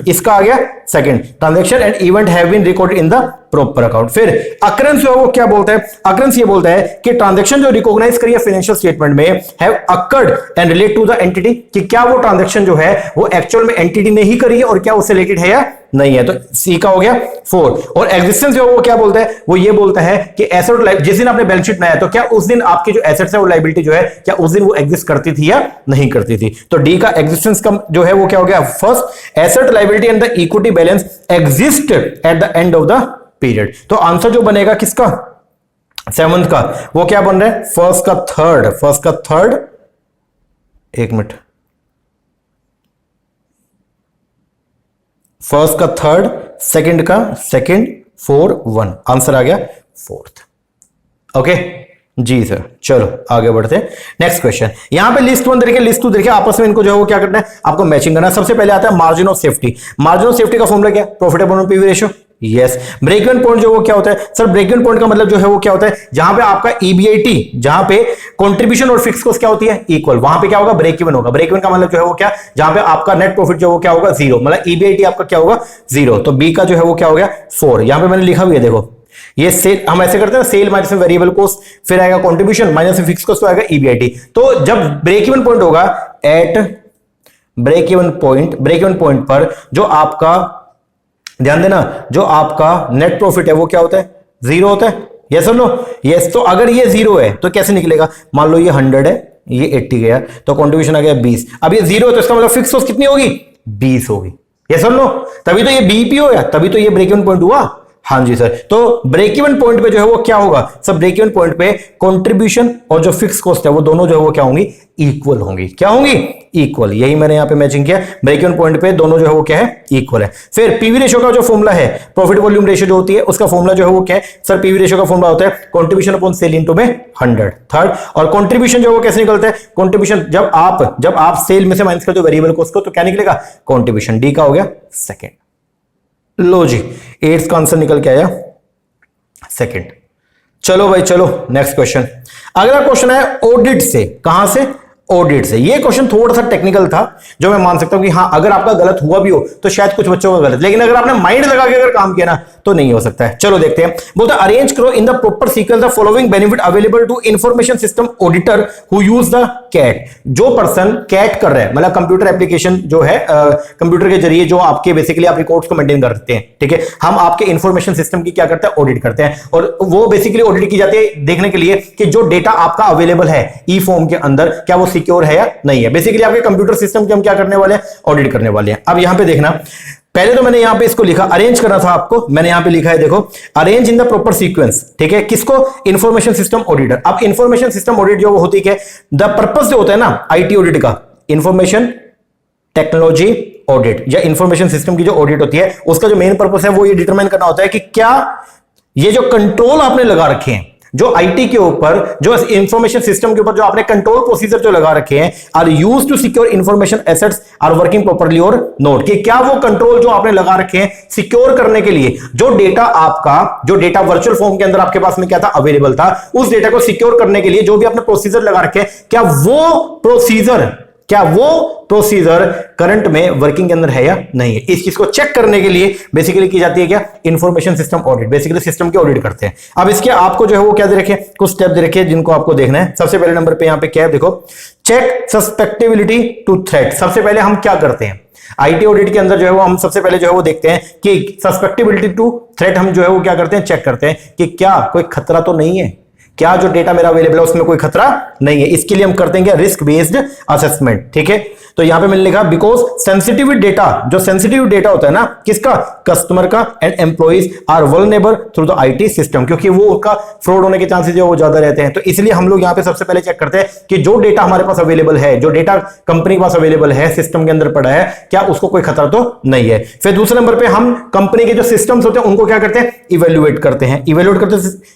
S1: इसका आ गया second, transaction and event have been recorded in the proper account. फिर अकरेंस जो है वो क्या बोलता है, अकरेंस ये बोलता है कि ट्रांजैक्शन जो रिकॉग्नाइज करिए फाइनेंशियल स्टेटमेंट में have occurred and relate to the entity, कि क्या वो ट्रांजैक्शन जो है वो एक्चुअल में एंटिटी ने ही करी है और क्या उससे रिलेटेड है या नहीं है। तो सी का हो गया 4। और एग्जिस्टेंस जो वो क्या बोलता है, वो ये बोलता है कि एसेट जिस दिन आपने बैलेंस शीट बनाया तो क्या उस दिन आपकी जो एसेट्स है और लायबिलिटी जो है क्या उस दिन वो एग्जिस्ट करती थी या नहीं करती थी। तो डी का एग्जिस्टेंस का जो है वो क्या हो गया, first asset liability and the equity balance exist at the end of the period. तो आंसर जो बनेगा किसका, 7th का, वो क्या बन रहा है, फर्स्ट का थर्ड, एक मिनट, फर्स्ट का थर्ड, सेकंड का सेकंड, 4 1, आंसर आ गया 4th। ओके जी सर। चलो आगे बढ़ते हैं, नेक्स्ट क्वेश्चन। यहां पे लिस्ट 1 देखिए, लिस्ट 2 देखिए, आपस में इनको जो है वो क्या करना है, आपको मैचिंग करना है। सबसे पहले आता है margin of safety. Margin of safety का फॉर्मूला क्या है, profit upon PV ratio, yes. Break even point जो वो क्या होता है सर? ब्रेक इवन पॉइंट का मतलब जो है वो क्या होता है? जहां पे आपका ईबीआईटी, जहां पे कंट्रीब्यूशन और फिक्स कॉस्ट क्या होती है? इक्वल, वहां पे क्या होगा? ब्रेक इवन होगा। ब्रेक इवन का मतलब जो है वो क्या? जहां पे आपका नेट प्रॉफिट जो वो क्या होगा? जीरो, मतलब ईबीआईटी आपका क्या होगा? जीरो। तो बी का जो है वो क्या हो गया? 4। यहां पे मैंने लिखा हुआ है देखो, ये सेल हम ऐसे करते हैं, सेल माइनस में वेरिएबल कॉस्ट, फिर आएगा कंट्रीब्यूशन माइनस में फिक्स कॉस्ट, तो आएगा ईबीआईटी। तो जब ब्रेक इवन पॉइंट होगा, एट ब्रेक इवन पॉइंट पर जो आपका, ध्यान देना, जो आपका नेट प्रॉफिट है वो क्या होता है? जीरो होता है। यस और नो? यस। तो अगर ये जीरो है तो कैसे निकलेगा? मान लो ये 100 है, ये 80 गया, तो कंट्रीब्यूशन आ गया 20। अब ये जीरो है तो इसका मतलब फिक्स कॉस्ट कितनी होगी? 20 होगी। यस और नो? तभी तो ये बीईपी होगा, तभी तो ये ब्रेक इवन पॉइंट हुआ। हाँ जी सर। तो ब्रेक इवन पॉइंट पे जो है वो क्या होगा सब? ब्रेक इवन पॉइंट पे कंट्रीब्यूशन और जो फिक्स कॉस्ट है वो दोनों जो है वो क्या होंगी? इक्वल होंगी। क्या होंगी? इक्वल। यही मैंने यहां पे मैचिंग किया। ब्रेक इवन पॉइंट पे दोनों जो है वो क्या है? इक्वल है। फिर पीवी रेशियो का जो फॉर्मूला है, प्रॉफिट वॉल्यूम रेशियो जो होती है, उसका फॉर्मूला जो है वो क्या है सर? पीवी रेशियो का फॉर्मूला होता है कंट्रीब्यूशन अपॉन सेल इनटू में 100। थर्ड, और कंट्रीब्यूशन जो है वो कैसे निकलता है? कंट्रीब्यूशन जब आप सेल में से माइनस करते हो वेरिएबल कॉस्ट को, तो क्या निकलेगा? कंट्रीब्यूशन। डी का हो गया सेकंड। लो जी, 8 का आंसर निकल के आया सेकंड। चलो भाई चलो, नेक्स्ट क्वेश्चन। अगला क्वेश्चन है ऑडिट से। कहां से? ऑडिट से। ये क्वेश्चन थोड़ा सा टेक्निकल था, जो मैं मान सकता हूं कि हाँ अगर आपका गलत हुआ भी हो तो शायद कुछ बच्चों का गलत, लेकिन अगर आपने माइंड लगा के अगर काम किया ना तो नहीं हो सकता है। चलो देखते हैं। बोलता है अरेंज करो in the proper sequence the following benefit available to information system auditor who use the CAAT. जो पर्सन कैट कर रहा है, मतलब कंप्यूटर एप्लीकेशन जो है, कंप्यूटर के जरिए जो आपके बेसिकली आप रिकॉर्ड्स को मेंटेन करते हैं, ठीक है, हम आपके इंफॉर्मेशन सिस्टम की क्या करते हैं? ऑडिट करते हैं। और वो बेसिकली ऑडिट की जाती है देखने के लिए कि जो डेटा आपका अवेलेबल है ई फॉर्म के अंदर, क्या वो सिक्योर है या नहीं है। बेसिकली आपके कंप्यूटर सिस्टम की हम क्या करने वाले हैं? ऑडिट करने वाले हैं। अब यहां पे देखना, पहले तो मैंने यहां पे इसको लिखा, अरेंज करना था आपको, मैंने यहां पे लिखा है देखो, arrange in the proper sequence. ठीक है, किसको? Information system auditor. अब इंफॉर्मेशन सिस्टम ऑडिट जो होती है, द पर्पस जो होता है ना आईटी ऑडिट का, इंफॉर्मेशन टेक्नोलॉजी ऑडिट या इंफॉर्मेशन सिस्टम की जो ऑडिट होती है, उसका जो मेन पर्पस है वो ये डिटरमाइन करना होता है कि क्या ये जो कंट्रोल आपने लगा रखे हैं, जो आईटी के ऊपर, जो इंफॉर्मेशन सिस्टम के ऊपर जो आपने कंट्रोल प्रोसीजर जो लगा रखे हैं, are used to secure information assets are working properly और नोट, कि क्या वो कंट्रोल जो आपने लगा रखे हैं सिक्योर करने के लिए, जो डेटा आपका, जो डेटा वर्चुअल फॉर्म के अंदर आपके पास में क्या था? अवेलेबल था, उस डेटा को सिक्योर करने के लिए जो भी आपने प्रोसीजर लगा रखे हैं, क्या वो प्रोसीजर करंट में वर्किंग के अंदर है या नहीं है। इस चीज को चेक करने के लिए बेसिकली की जाती है क्या? Information system audit. Basically system की ऑडिट करते हैं। अब इसके आपको जो है वो क्या दे रखे? कुछ स्टेप दे रखे जिनको आपको देखना है। सबसे पहले नंबर पे यहां पे क्या है देखो, चेक सस्पेक्टेबिलिटी टू थ्रेट। सबसे पहले हम क्या करते हैं आईटी ऑडिट के अंदर जो है वो हम सबसे पहले जो है वो देखते हैं कि सस्पेक्टेबिलिटी टू थ्रेट हम जो है वो क्या करते हैं? चेक करते हैं कि क्या कोई खतरा तो नहीं है, क्या जो डेटा मेरा अवेलेबल है उसमें कोई खतरा नहीं है। इसके लिए हम करते हैं क्या? Risk based assessment. ठीक है, तो यहां पे मैंने लिखा बिकॉज सेंसिटिव डेटा, जो सेंसिटिव डेटा होता है ना किसका? कस्टमर का, and employees are vulnerable through the IT system, क्योंकि वो उसका फ्रॉड होने के चांसेस जो वो ज्यादा रहते हैं। तो इसलिए हम लोग यहां पे सबसे पहले चेक करते हैं कि जो डेटा हमारे पास अवेलेबल है, जो डेटा कंपनी के पास अवेलेबल है, सिस्टम के अंदर पड़ा है, क्या उसको कोई खतरा तो नहीं है। फिर दूसरे नंबर पे हम कंपनी के जो सिस्टम्स होते हैं उनको क्या करते हैं? इवेल्युएट करते हैं। इवेल्युएट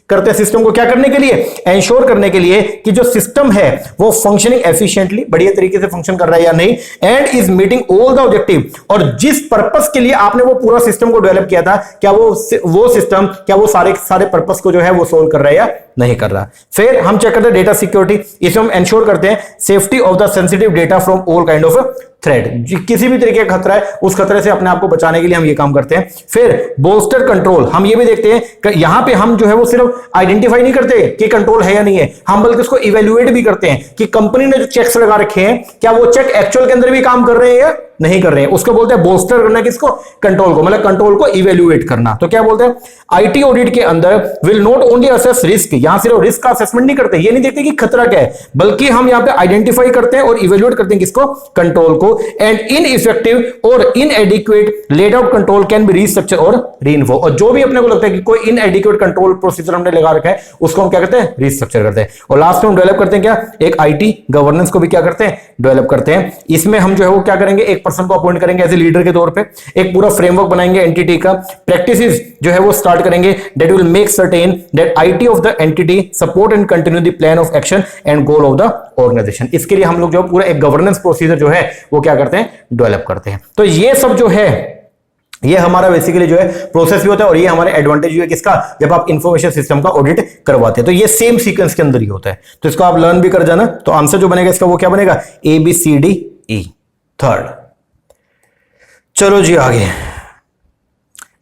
S1: करते हैं सिस्टम को क्या करने के लिए? एंश्योर करने के लिए कि जो सिस्टम है वो फंक्शनिंग एफिशिएंटली, बढ़िया तरीके से फंक्शन कर रहा है या नहीं, and is meeting all the objective. और जिस पर्पस के लिए आपने वो पूरा सिस्टम को डेवलप किया था, क्या वो सिस्टम, क्या वो सारे पर्पस को जो है वो सोल्व कर रहा है या नहीं कर रहा। फिर हम चेक करते हैं डेटा सिक्योरिटी। इसमें हम एंश्योर करते हैं safety of the sensitive data from all kind of threat, किसी भी तरीके का खतरा है उस खतरे से अपने आप को बचाने के लिए हम ये काम करते हैं। फिर बोस्टर कंट्रोल, हम ये भी देखते हैं कि यहां पे हम जो है वो सिर्फ आइडेंटिफाई नहीं करते कि कंट्रोल है या नहीं है, हम बल्कि उसको इवेल्युएट भी करते हैं कि कंपनी ने जो चेक्स लगा रखे हैं क्या वो चेक एक्चुअल के अंदर भी काम कर रहे हैं या नहीं कर रहे हैं। उसको बोलते हैं बोस्टर करना, किसको? कंट्रोल को, मतलब कंट्रोल को इवेल्युएट करना। तो क्या बोलते हैं आईटी ऑडिट के अंदर will not only assess risk, यहां सिर्फ रिस्क का असेसमेंट नहीं करते, ये नहीं देखते कि खतरा क्या है, बल्कि हम यहां पे आइडेंटिफाई करते हैं और इवेल्युएट करते हैं किसको? कंट्रोल को। एंड इनइफेक्टिव और इनएडिक्वेट laid out control can be restructure और रीइन्फोर्स, और जो भी अपने को लगता है कि कोई इनएडिक्वेट कंट्रोल प्रोसीजर हमने लगा रखा है उसको हम क्या करते हैं? रीस्ट्रक्चर करते हैं। और लास्ट में हम डेवलप करते हैं क्या? एक आईटी गवर्नेंस को भी क्या करते हैं? डेवलप करते हैं। इसमें हम जो है वो क्या करेंगे? एक पर्सन को अपॉइंट करेंगे एज ए लीडर के तौर पे, एक पूरा फ्रेमवर्क बनाएंगे एंटिटी का, प्रैक्टिसेस जो है वो स्टार्ट करेंगे that will make certain that IT of the entity support and continue the plan of action and goal of the organisation. इसके लिए हम लोग जो पूरा एक गवर्नेंस प्रोसीजर जो है वो क्या करते हैं? डेवलप करते हैं। तो ये सब जो है ये हमारा बेसिकली जो है प्रोसेस भी होता है और ये हमारे एडवांटेज भी है किसका, जब आप इंफॉर्मेशन सिस्टम का ऑडिट करवाते हैं। तो ये सेम सीक्वेंस के अंदर ही होता है, तो इसको आप लर्न भी कर जाना। तो आंसर जो बनेगा इसका वो क्या बनेगा, ABCDE थर्ड। चलो जी आगे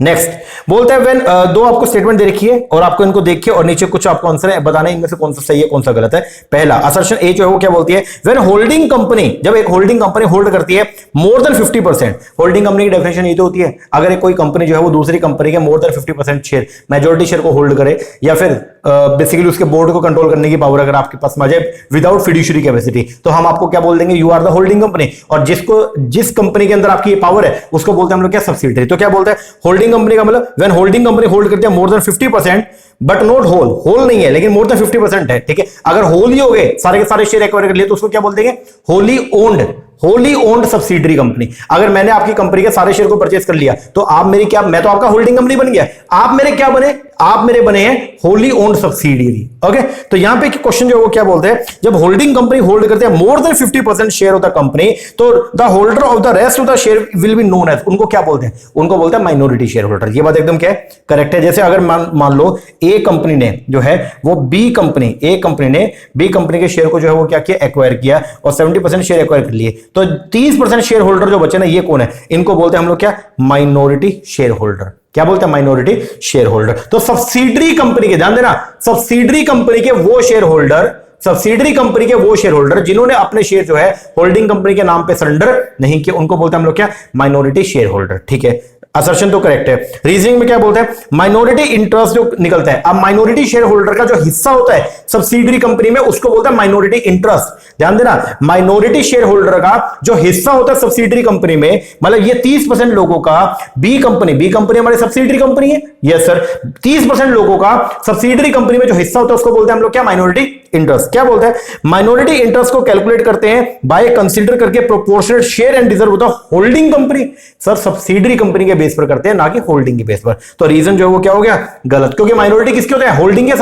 S1: नेक्स्ट बोलता है व्हेन दो आपको स्टेटमेंट दे रखी है और आपको इनको देख के और नीचे कुछ आपको आंसर है बताना है इनमें से कौन सा सही है कौन सा गलत है। पहला असर्शन ए जो है वो क्या बोलती है, व्हेन होल्डिंग कंपनी, जब एक होल्डिंग कंपनी होल्ड करती है मोर देन 50%, होल्डिंग कंपनी की डेफिनेशन ये तो होती है अगर एक कोई कंपनी जो है वो दूसरी कंपनी के मोर देन 50% शेयर, मेजॉरिटी शेयर को होल्ड करे या फिर बेसिकली उसके बोर्ड को कंट्रोल करने की पावर अगर आपके पास आ जाए विदाउट फिड्यूशियरी कैपेसिटी, तो हम आपको क्या बोल देंगे, you are the holding company. और जिस कंपनी के अंदर आपकी ये पावर है उसको बोलते हैं हम लोग क्या, सब्सिडियरी। तो क्या बोलते हैं होल्डिंग कंपनी का मतलब व्हेन होल्डिंग कंपनी होल्ड करती है more than 50% but not whole नहीं है लेकिन मोर देन 50% है, ठीक है। अगर होल ही हो गए सारे के सारे शेयर एक्वायर कर लिए तो उसको क्या बोल देंगे, होली ओन्ड सब्सिडरी कंपनी। अगर मैंने आपकी कंपनी के सारे शेयर को परचेज कर लिया तो आप मेरी क्या, मैं तो आपका होल्डिंग कंपनी बन गया, आप मेरे क्या बने, आप मेरे बने हैं होली ओन्ड सब्सिडियरी। ओके, तो यहां पे क्वेश्चन जो है वो क्या बोलते हैं, जब होल्डिंग कंपनी होल्ड करते हैं more than 50% share of the company तो the holder of the rest of the share will be known as, उनको क्या बोलते हैं, उनको बोलते हैं माइनॉरिटी शेयर होल्डर। ये बात एकदम क्या है, करेक्ट है। जैसे अगर मान लो ए कंपनी ने जो है वो ए कंपनी ने बी कंपनी के शेयर को जो है वो क्या किया, एक्वायर किया और 70% शेयर एक्वायर कर लिए, तो 30% शेयर होल्डर जो बचे ना ये कौन है, इनको बोलते हैं हम लोग क्या, माइनॉरिटी शेयर होल्डर। क्या बोलते हैं, माइनॉरिटी शेयर होल्डर। तो सब्सिडरी कंपनी के, ध्यान देना, सब्सिडरी कंपनी के वो शेयर होल्डर जिन्होंने अपने शेयर जो है होल्डिंग कंपनी के नाम पे सरेंडर नहीं किए उनको बोलते हैं हम लोग क्या, माइनॉरिटी शेयर होल्डर। ठीक है, असर्शन तो करेक्ट है। रीजनिंग में क्या बोलते हैं, माइनॉरिटी इंटरेस्ट जो निकलता है, अब माइनॉरिटी शेयर होल्डर का जो हिस्सा होता है सब्सिडरी कंपनी में उसको बोलते हैं माइनॉरिटी इंटरेस्ट। ध्यान देना, माइनॉरिटी शेयर होल्डर का जो हिस्सा होता है सब्सिडरी कंपनी में, मतलब ये 30% लोगों का बी कंपनी हमारी सब्सिडरी कंपनी है, यस सर, 30% लोगों का सब्सिडरी कंपनी में जो हिस्सा होता है उसको बोलते हैं हम लोग क्या, माइनॉरिटी इंटरेस्ट। क्या बोलते हैं, माइनॉरिटी इंटरेस्ट को कैलकुलेट करते हैं बाय कंसीडर करके प्रोपोर्शनल शेयर एंड रिजर्व होता है holding company. Sir subsidiary company के बेस पर करते हैं ना कि होल्डिंग के बेस पर। तो रीजन जो है वो क्या हो गया, गलत, क्योंकि माइनॉरिटी किसके होते हैं, होल्डिंग के,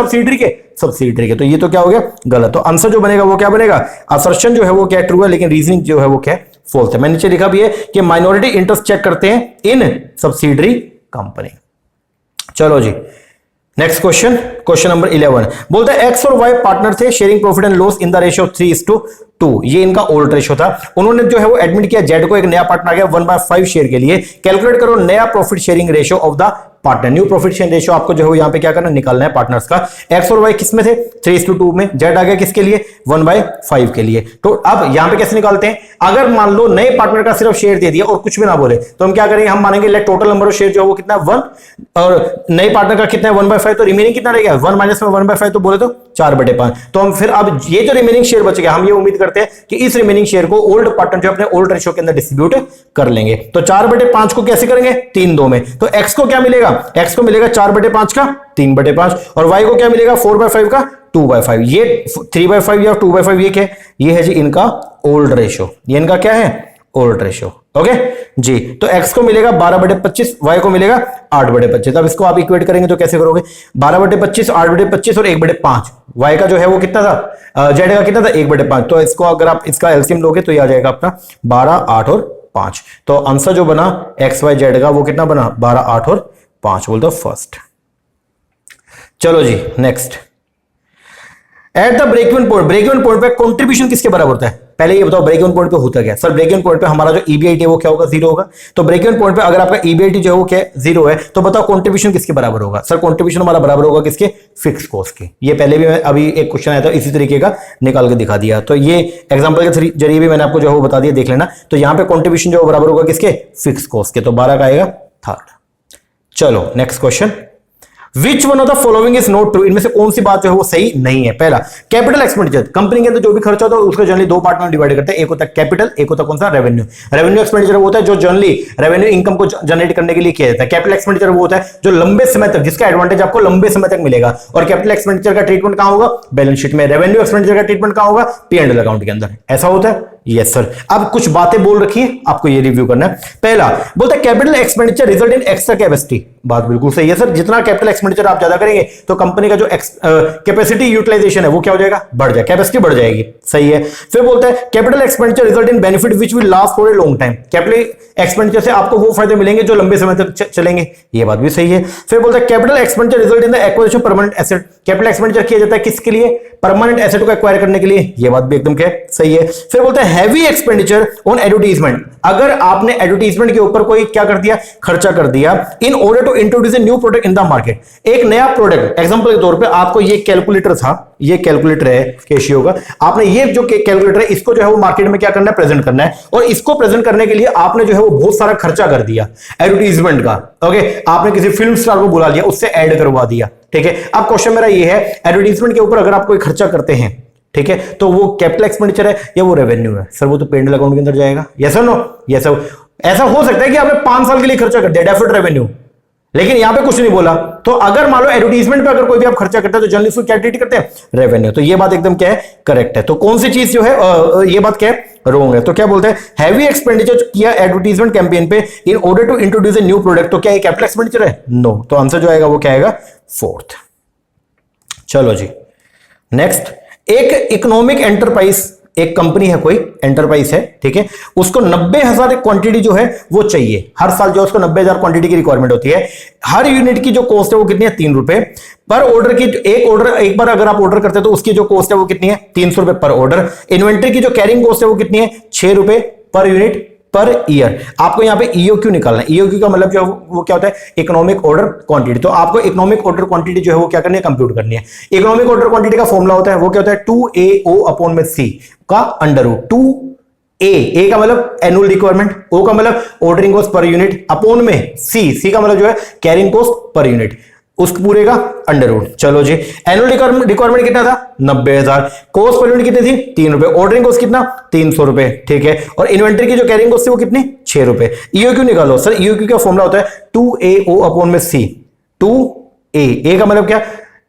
S1: सब्सिडरी के, तो ये तो क्या हो गया, गलत। तो आंसर जो बनेगा वो क्या बनेगा, असर्शन जो है वो क्या ट्रू है लेकिन रीजनिंग जो है वो क्या फॉल्स है। मैंने नीचे लिखा भी है कि माइनॉरिटी इंटरेस्ट चेक करते हैं इन सब्सिडरी कंपनी। चलो जी नेक्स्ट क्वेश्चन नंबर 11 बोलता है एक्स और वाई पार्टनर थे sharing profit and loss in the ratio 3:2, ये इनका ओल्ड रेशियो था। उन्होंने जो है वो एडमिट किया जेड को, एक नया पार्टनर आ गया 1/5 शेयर के लिए। कैलकुलेट करो नया profit sharing ratio of the partner. New profit sharing ratio आपको जो है यहां पे क्या करना, निकालना है पार्टनर्स का। एक्स और वाई किस में थे, 3:2 में, जेड आ गया किसके लिए, 1/5 के लिए। तो अब यहां पे कैसे निकालते हैं, अगर मान लो नए पार्टनर का सिर्फ शेयर दे दिया और कुछ भी ना बोले तो हम क्या करेंगे, हम मानेंगे let total number of share जो है वो कितना 1 और नए पार्टनर का कितना है 1/5, तो रिमेनिंग कितना रहेगा 1 माइनस में 1/5 तो बोले तो 4/5। तो हम फिर अब ये जो रिमेनिंग शेयर बच गया हम ये उम्मीद करते हैं कि इस रिमेनिंग शेयर को ओल्ड पार्टनर जो अपने ओल्ड रेशियो के अंदर डिस्ट्रीब्यूट कर लेंगे। तो 4/5 को कैसे करेंगे, 3/2 में। तो एक्स को क्या मिलेगा, एक्स को मिलेगा 4/5 का 3/5 और वाई को क्या मिलेगा 4/5 का 2/5। ये 3/5 या 2/5 ये क्या है, ये है जी इनका ओल्ड रेशियो, ये इनका क्या है, ओल्ड रेशियो। ओके जी, तो x को मिलेगा 12/25, y को मिलेगा 8/25। अब इसको आप इक्वेट करेंगे तो कैसे करोगे, 12/25, 8/25 और 1/5। y का जो है वो कितना था, z का कितना था 1/5। तो इसको अगर आप इसका एलसीएम लोगे तो ये आ जाएगा अपना 12, 8 और 5। तो आंसर जो बना x y z का वो कितना बना 12, 8 और 5 बोल दो फर्स्ट। चलो जी next, at the break even point पे कंट्रीब्यूशन किसके बराबर होता है, पहले ये बताओ ब्रेक इवन पॉइंट पे होता क्या सर, ब्रेक इवन पॉइंट पे हमारा जो ईबीआईटी है वो क्या होगा, 0 होगा। तो ब्रेक इवन पॉइंट पे अगर आपका ईबीआईटी जो है वो क्या 0 है तो बताओ कंट्रीब्यूशन किसके बराबर होगा, सर कंट्रीब्यूशन हमारा बराबर होगा किसके, फिक्स कॉस्ट के। ये पहले भी अभी एक क्वेश्चन आया था इसी तरीके का निकाल के दिखा दिया, तो ये एग्जांपल के जरिए भी मैंने आपको जो है वो बता दिया, देख लेना। तो यहां पे कंट्रीब्यूशन जो बराबर होगा किसके, फिक्स कॉस्ट के, तो 12 का आएगा थर्ड। चलो next question, Which one of the following is not true? इनमें से कौन सी बात जो है वो सही नहीं है। पहला, कैपिटल एक्सपेंडिचर, कंपनी के अंदर जो भी खर्चा होता है उसको जनरली दो पार्ट में डिवाइड करते हैं, एक होता है कैपिटल, एक होता है कौन सा, रेवेन्यू। रेवेन्यू एक्सपेंडिचर वो होता है जो जनरली रेवेन्यू इनकम को जनरेट करने के लिए किया जाता है। कैपिटल एक्सपेंडिचर वो होता है जो लंबे समय तक, जिसका एडवांटेज आपको लंबे समय तक मिलेगा। और कैपिटल एक्सपेंडिचर का ट्रीटमेंट कहां होगा, बैलेंस शीट में। रेवेन्यू एक्सपेंडिचर का ट्रीटमेंट कहां होगा, P&L अकाउंट के अंदर। ऐसा होता है, यस सर। अब कुछ बातें बोल रखी है, आपको ये रिव्यू करना है। पहला बोलता है capital expenditure result in extra capacity. बात बिल्कुल सही है सर, जितना कैपिटल एक्सपेंडिचर आप ज्यादा करेंगे तो कंपनी का जो कैपेसिटी यूटिलाइजेशन है वो क्या हो जाएगा, बढ़ जाएगा, कैपेसिटी बढ़ जाएगी। सही है। फिर बोलता है capital expenditure result in benefit which will last for a long time. Capital expenditure से आपको वो फायदे मिलेंगे जो लंबे समय तक चलेंगे। ये बात भी सही है। फिर बोलता है capital expenditure result in the acquisition permanent asset. Capital expenditure किया जाता है किसके लिए, परमानेंट एसेट को एक्वायर करने के लिए। ये बात भी एकदम क्या सही है। फिर बोलता है हैवी एक्सपेंडिचर ऑन एडवर्टाइजमेंट। अगर आपने एडवर्टाइजमेंट के ऊपर कोई क्या कर दिया, खर्चा कर दिया in order to introduce a new product in the market. एक नया प्रोडक्ट, एग्जांपल के तौर पे आपको ये कैलकुलेटर था, ये कैलकुलेटर है केशियो का, आपने ये जो कैलकुलेटर है इसको जो है वो मार्केट में क्या करना है, प्रेजेंट करना है। और इसको प्रेजेंट करने के लिए आपने जो है वो बहुत सारा खर्चा कर दिया एडवर्टाइजमेंट का। ओके, आपने किसी फिल्म स्टार को बुला लिया, उससे ऐड करवा दिया। ठीक है। अब क्वेश्चन मेरा ये है, एडवर्टाइजमेंट के ऊपर अगर आप कोई खर्चा करते हैं, ठीक है, तो वो कैपिटल एक्सपेंडिचर है या वो रेवेन्यू है? सर वो तो पेंडल अकाउंट के अंदर जाएगा। यस और नो? यस। ऐसा हो सकता है कि आपने 5 साल के लिए खर्चा कर दिया डेफर्ड रेवेन्यू, लेकिन यहां पे कुछ नहीं बोला। तो अगर मान लो एडवर्टाइजमेंट पे अगर कोई भी आप खर्चा करते हैं तो जनरली उसको क्या ट्रीट करते हैं, रेवेन्यू। तो ये बात एकदम क्या है, करेक्ट है। तो कौन सी चीज जो है ये बात क्या है, रॉन्ग है। तो क्या बोलते हैं, हैवी एक्सपेंडिचर किया एडवर्टाइजमेंट कैंपेन पे in order to introduce a new product. तो क्या ये कैपिटल एक्सपेंडिचर है? नो। तो आंसर जो आएगा वो क्या आएगा, फोर्थ। चलो जी नेक्स्ट। एक इकोनॉमिक एंटरप्राइज, एक कंपनी है, कोई एंटरप्राइज है, ठीक है, उसको 90,000 क्वांटिटी जो है वो चाहिए हर साल। जो उसको 90,000 क्वांटिटी की रिक्वायरमेंट होती है। हर यूनिट की जो कॉस्ट है वो कितनी है, 3 रुपए पर ऑर्डर की। एक बार अगर आप ऑर्डर करते हैं तो उसकी जो कॉस्ट है वो कितनी है, 300 रुपए पर ऑर्डर। इन्वेंट्री की जो कैरिंग कॉस्ट है वो कितनी है, 6 रुपए पर यूनिट पर ईयर। आपको यहां पे ईओक्यू निकालना है। ईओक्यू का मतलब जो वो क्या होता है, इकोनॉमिक ऑर्डर क्वांटिटी। तो आपको इकोनॉमिक ऑर्डर क्वांटिटी जो है वो क्या करनी है, कंप्यूट करनी है। इकोनॉमिक ऑर्डर क्वांटिटी का फॉर्मूला होता है, वो क्या होता है, 2AO अपॉन में C का अंडर रूट। 2A का मतलब एनुअल रिक्वायरमेंट, O का मतलब ordering cost per unit, upon में C का मतलब जो है कैरिंग कॉस्ट पर यूनिट, उस पूरे का अंडर रूट। चलो जी, एनुअल रिक्वायरमेंट कितना था, 90,000। कॉस्ट पर यूनिट कितनी थी, 3 रुपए। ऑर्डरिंग कॉस्ट कितना, 300 रुपए। ठीक है। और इन्वेंट्री की जो कैरिंग कॉस्ट थी वो कितनी, 6 रुपए। ईओक्यू निकालो सर। ईओक्यू का फॉर्मूला होता है 2AO अपॉन में C। 2A का मतलब क्या,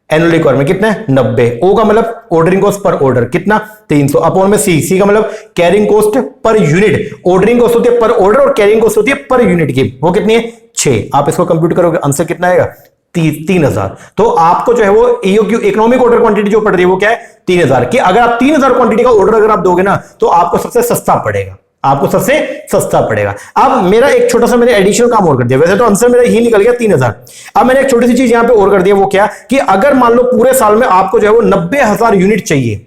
S1: एनुअल रिक्वायरमेंट कितना है, 90। O का मतलब ऑर्डरिंग कॉस्ट पर ऑर्डर कितना, 300 अपॉन में C का मतलब carrying cost per unit. Ordering cost होती है पर ऑर्डर और कैरिंग कॉस्ट होती है पर यूनिट की, वो कितनी है, 6। आप इसको कंप्यूट करोगे आंसर कितना आएगा, 3,000। तो आपको जो है वो ईओक्यू इकोनॉमिक ऑर्डर क्वांटिटी जो पड़ रही है वो क्या है, 3,000 की। अगर आप 3,000 क्वांटिटी का ऑर्डर अगर आप दोगे ना तो आपको सबसे सस्ता पड़ेगा, आपको सबसे सस्ता पड़ेगा। अब मेरा एक छोटा सा मैंने एडिशनल काम और कर दिया, वैसे तो आंसर मेरा ही निकल गया 3,000। अब मैंने एक छोटी सी चीज यहां पे और कर दिया, वो क्या कि अगर मान लो पूरे साल में आपको जो है वो 90,000 यूनिट चाहिए,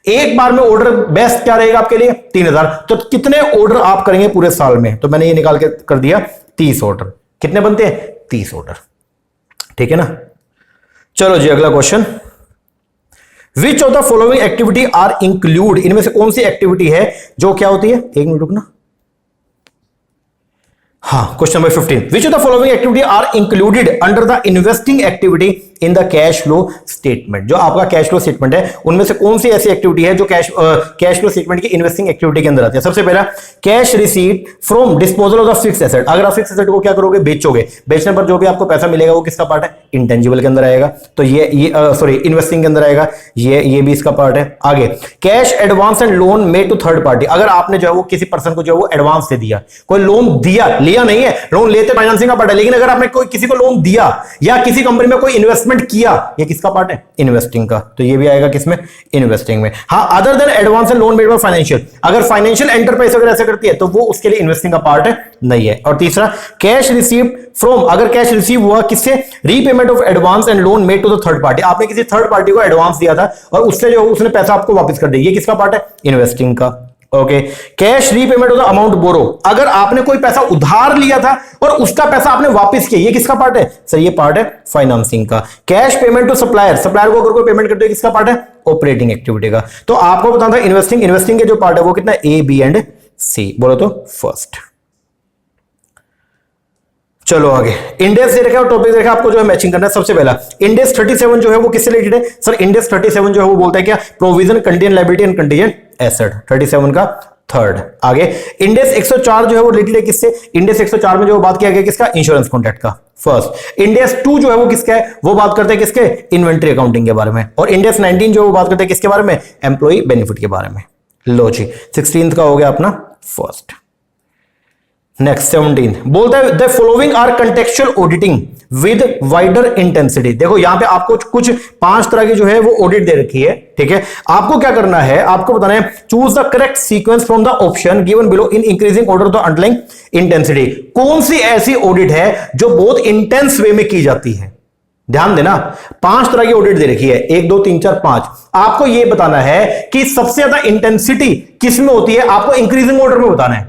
S1: एक बार में ऑर्डर बेस्ट क्या रहेगा आपके लिए, 3,000। तो कितने ऑर्डर आप करेंगे पूरे साल में, तो मैंने ये निकाल के कर दिया 30 ऑर्डर। कितने बनते हैं, 30 ऑर्डर। ठीक है ना। चलो जी अगला question. Which of the following activity are include. इनमें से कौन सी एक्टिविटी है जो क्या होती है, एक मिनट रुकना। हाँ, question number 15। Which of the following activity are included under the investing activity in the cash flow statement. जो आपका कैश फ्लो स्टेटमेंट है उनमें से कौन सी ऐसी एक्टिविटी है जो कैश फ्लो स्टेटमेंट की इन्वेस्टिंग एक्टिविटी के अंदर आती है। सबसे पहला cash receipt from disposal of the fix asset. अगर आप फिक्स एसेट को क्या करोगे, बेचोगे, बेचने पर जो भी आपको पैसा मिलेगा वो किसका पार्ट है, इंटेंजिबल के अंदर आएगा। तो ये सॉरी इन्वेस्टिंग के अंदर आएगा, ये भी इसका पार्ट है। आगे cash advance and loan made to third party. अगर आपने जो है वो किसी पर्सन को जो है वो एडवांस दे दिया, कोई लोन दिया, लिया नहीं है, लोन लेते फाइनेंसिंग का पार्ट है, लेकिन अगर आपने कोई किसी को लोन दिया या किसी कंपनी में कोई इन्वेस्टमेंट किया, ये किसका पार्ट है, इन्वेस्टिंग का। तो ये भी आएगा किसमें, इन्वेस्टिंग में। हाँ, other than advance and loan made by financial. अगर फाइनेंशियल एंटरप्राइज अगर ऐसा करती है तो वो उसके लिए इन्वेस्टिंग का पार्ट है, नहीं है। और तीसरा कैश रिसीव फ्रॉम। अगर कैश रिसीव हुआ किससे, repayment of advance and loan made to the third party. आपने किसी थर्ड पार्टी को एडवांस दिया था और उससे जो उसने पैसा आपको वापस कर दिया, ये किसका पार्ट है, इन्वेस्टिंग का। Okay. Cash repayment of the amount borrow. अगर आपने कोई पैसा उधार लिया था और उसका पैसा आपने वापस किया, ये किसका पार्ट है, सर ये पार्ट है फाइनेंसिंग का। Cash payment to supplier. Supplier को अगर कोई पेमेंट करते हो किसका पार्ट है, ऑपरेटिंग एक्टिविटी का। तो आपको बताना था इन्वेस्टिंग के जो पार्ट है वो कितना, ए बी एंड सी। बोलो तो फर्स्ट। चलो आगे इंडेक्स दे रखा है और टॉपिक दे रखा है, आपको जो है मैचिंग करना है। सबसे पहला इंडेक्स 37 जो है वो किससे रिलेटेड है, सर इंडेक्स 37 जो है वो बोलता है क्या, provision contingent liability and contingent asset. 37 का थर्ड। आगे इंडेक्स 104 जो है वो रिलेटेड है किससे, इंडेक्स 104 में जो बात किया गया किसका, इंश्योरेंस कॉन्ट्रैक्ट का। फर्स्ट इंडेक्स 2 जो है वो किसका है, वो बात करते हैं किसके, इन्वेंट्री अकाउंटिंग के बारे में। और इंडेक्स 19 जो वो बात करते हैं किसके बारे में, एम्प्लॉय बेनिफिट के बारे में। लो जी 16th का हो गया अपना फर्स्ट। नेक्स्ट 17 बोलता है the following are contextual auditing with wider intensity. देखो यहां पे आपको कुछ 5 तरह की जो है वो ऑडिट दे रखी है, ठीक है। आपको क्या करना है, आपको बताना है choose the correct sequence from the option given below in increasing order the underlying intensity. कौन सी ऐसी ऑडिट है जो बहुत इंटेंस वे में की जाती है? ध्यान देना, 5 तरह की ऑडिट दे रखी है, 1 2 3 4 5। आपको यह बताना है कि सबसे ज्यादा इंटेंसिटी किस में होती है, आपको इंक्रीजिंग ऑर्डर में बताना है।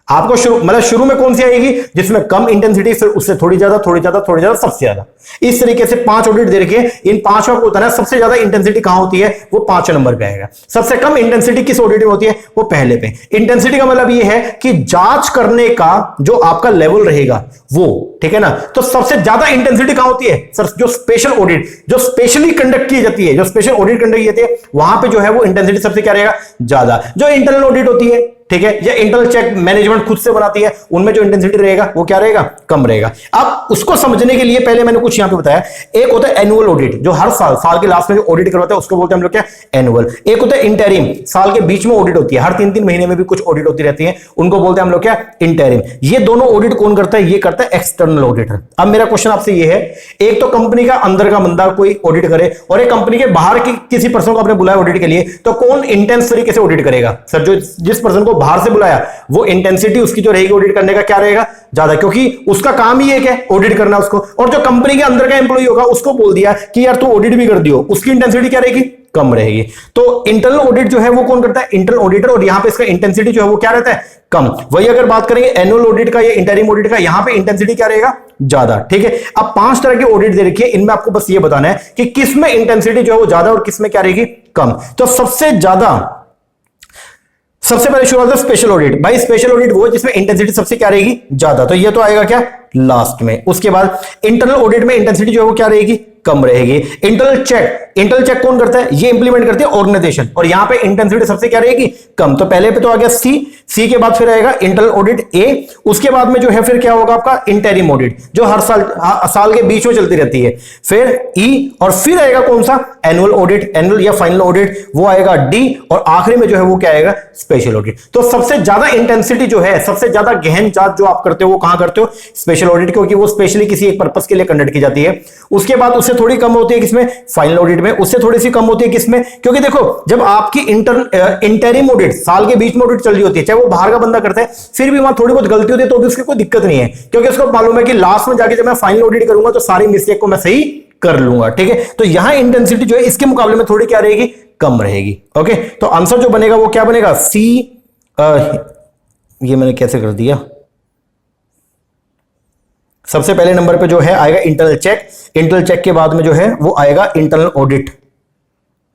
S1: आपको शुरू में कौन सी आएगी जिसमें कम इंटेंसिटी, फिर उससे थोड़ी ज्यादा, थोड़ी ज्यादा, थोड़ी ज्यादा, सबसे ज्यादा। इस तरीके से 5 ऑडिट दे रखी है। इन 5 में आपको बताना है सबसे ज्यादा इंटेंसिटी कहां होती है, वो 5 नंबर पे आएगा। सबसे कम इंटेंसिटी किस ऑडिट में होती है, वो पहले पे। इंटेंसिटी का मतलब ये है कि जांच करने का जो आपका लेवल रहेगा वो, ठीक है ना। तो सबसे ज्यादा इंटेंसिटी कहां होती है सर, जो स्पेशल ऑडिट, जो स्पेशली कंडक्ट की जाती है, जो स्पेशल ऑडिट कंडक्ट की जाती है, वहां पे जो है वो इंटेंसिटी सबसे क्या रहेगा, ज्यादा। जो इंटरनल ऑडिट होती है, ठीक है, या इंटरनल चेक मैनेजमेंट खुद से बनाती है, उनमें जो इंटेंसिटी रहेगा वो क्या रहेगा, कम रहेगा। अब उसको समझने के लिए पहले मैंने कुछ यहां पे बताया। एक होता है एनुअल ऑडिट, जो हर साल के लास्ट में जो ऑडिट करवाते हैं उसको बोलते हैं हम लोग क्या, एनुअल। एक होता है इंटरिम, साल के बीच में ऑडिट होती है, हर 3-3 महीने में भी कुछ ऑडिट होती रहती है, उनको बोलते हैं हम लोग क्या, इंटरिम। ये दोनों ऑडिट कौन करता है, ये करता है एक्सटर्नल ऑडिटर। अब मेरा क्वेश्चन आपसे ये है, एक तो कंपनी का अंदर का बंदा कोई ऑडिट करे, और एक कंपनी के बाहर की किसी पर्सन को आपने बुलाया ऑडिट के लिए, तो कौन इंटेंस तरीके से ऑडिट करेगा सर? जो जिस पर्सन को बाहर से बुलाया वो इंटेंसिटी उसकी जो रहेगी ऑडिट करने का क्या रहेगा, ज्यादा, क्योंकि उसका काम ही एक है ऑडिट करना उसको। और जो कंपनी के अंदर का एम्प्लॉय होगा उसको बोल दिया कि यार तू ऑडिट भी कर दियो, उसकी इंटेंसिटी क्या रहेगी, कम रहेगी। तो इंटरनल ऑडिट जो है वो कौन करता है, इंटरनल ऑडिटर, और यहां पे इसका इंटेंसिटी जो है वो क्या रहता है, कम। वही अगर बात करेंगे एनुअल ऑडिट का या इंटरिम ऑडिट का, यहां पे इंटेंसिटी क्या रहेगा, ज्यादा, ठीक है। अब 5 तरह की ऑडिट दे रखी है, इनमें आपको बस ये बताना है कि किस में इंटेंसिटी जो है वो ज्यादा और किस में क्या रहेगी, कम। तो सबसे पहले शुरू होता है स्पेशल ऑडिट। भाई स्पेशल ऑडिट वो जिसमें इंटेंसिटी सबसे क्या रहेगी, ज्यादा, तो ये तो आएगा क्या, लास्ट में। उसके बाद इंटरनल ऑडिट में इंटेंसिटी जो है वो क्या रहेगी, कम रहेगी। इंटरनल चेक कौन करता है, ये इंप्लीमेंट करती है ऑर्गेनाइजेशन, और यहां पे इंटेंसिटी सबसे क्या रहेगी, कम। तो पहले पे तो आ गया सी के बाद फिर आएगा इंटरनल ऑडिट ए, उसके बाद में जो है फिर क्या होगा आपका इंटरिम ऑडिट, जो हर साल के बीच में चलती रहती है, फिर ई, और फिर आएगा कौन सा, एनुअल ऑडिट, एनुअल या फाइनल ऑडिट, वो आएगा डी, और आखिरी में जो है वो क्या आएगा, स्पेशल ऑडिट। तो सबसे ज्यादा इंटेंसिटी जो है, सबसे ज्यादा गहन जांच जो आप करते हो वो कहां करते हो, स्पेशल ऑडिट, क्योंकि वो स्पेशली किसी एक पर्पस के लिए कंडक्ट की जाती है। उसके बाद उससे थोड़ी कम होती है किसमें, फाइनल ऑडिट में। उससे थोड़ी सी कम होती है किसमें, क्योंकि देखो जब आपकी इंटरिम ऑडिट, साल के बीच में ऑडिट चल रही होती है, चाहे वो बाहर का बंदा करता है, फिर भी वहां थोड़ी बहुत गलती होती है तो भी उसकी कोई दिक्कत नहीं है, क्योंकि उसको मालूम है कि लास्ट में जाके जब मैं फाइनल ऑडिट करूंगा तो सारी मिस्टेक को मैं सही कर लूंगा, ठीक है। तो यहां इंटेंसिटी जो है इसके मुकाबले में थोड़ी क्या रहेगी, कम रहेगी। ओके, तो आंसर जो बनेगा वो क्या बनेगा, सी। ये मैंने कैसे कर दिया, सबसे पहले नंबर पे जो है आएगा इंटरनल चेक, इंटरनल चेक के बाद में जो है वो आएगा इंटरनल ऑडिट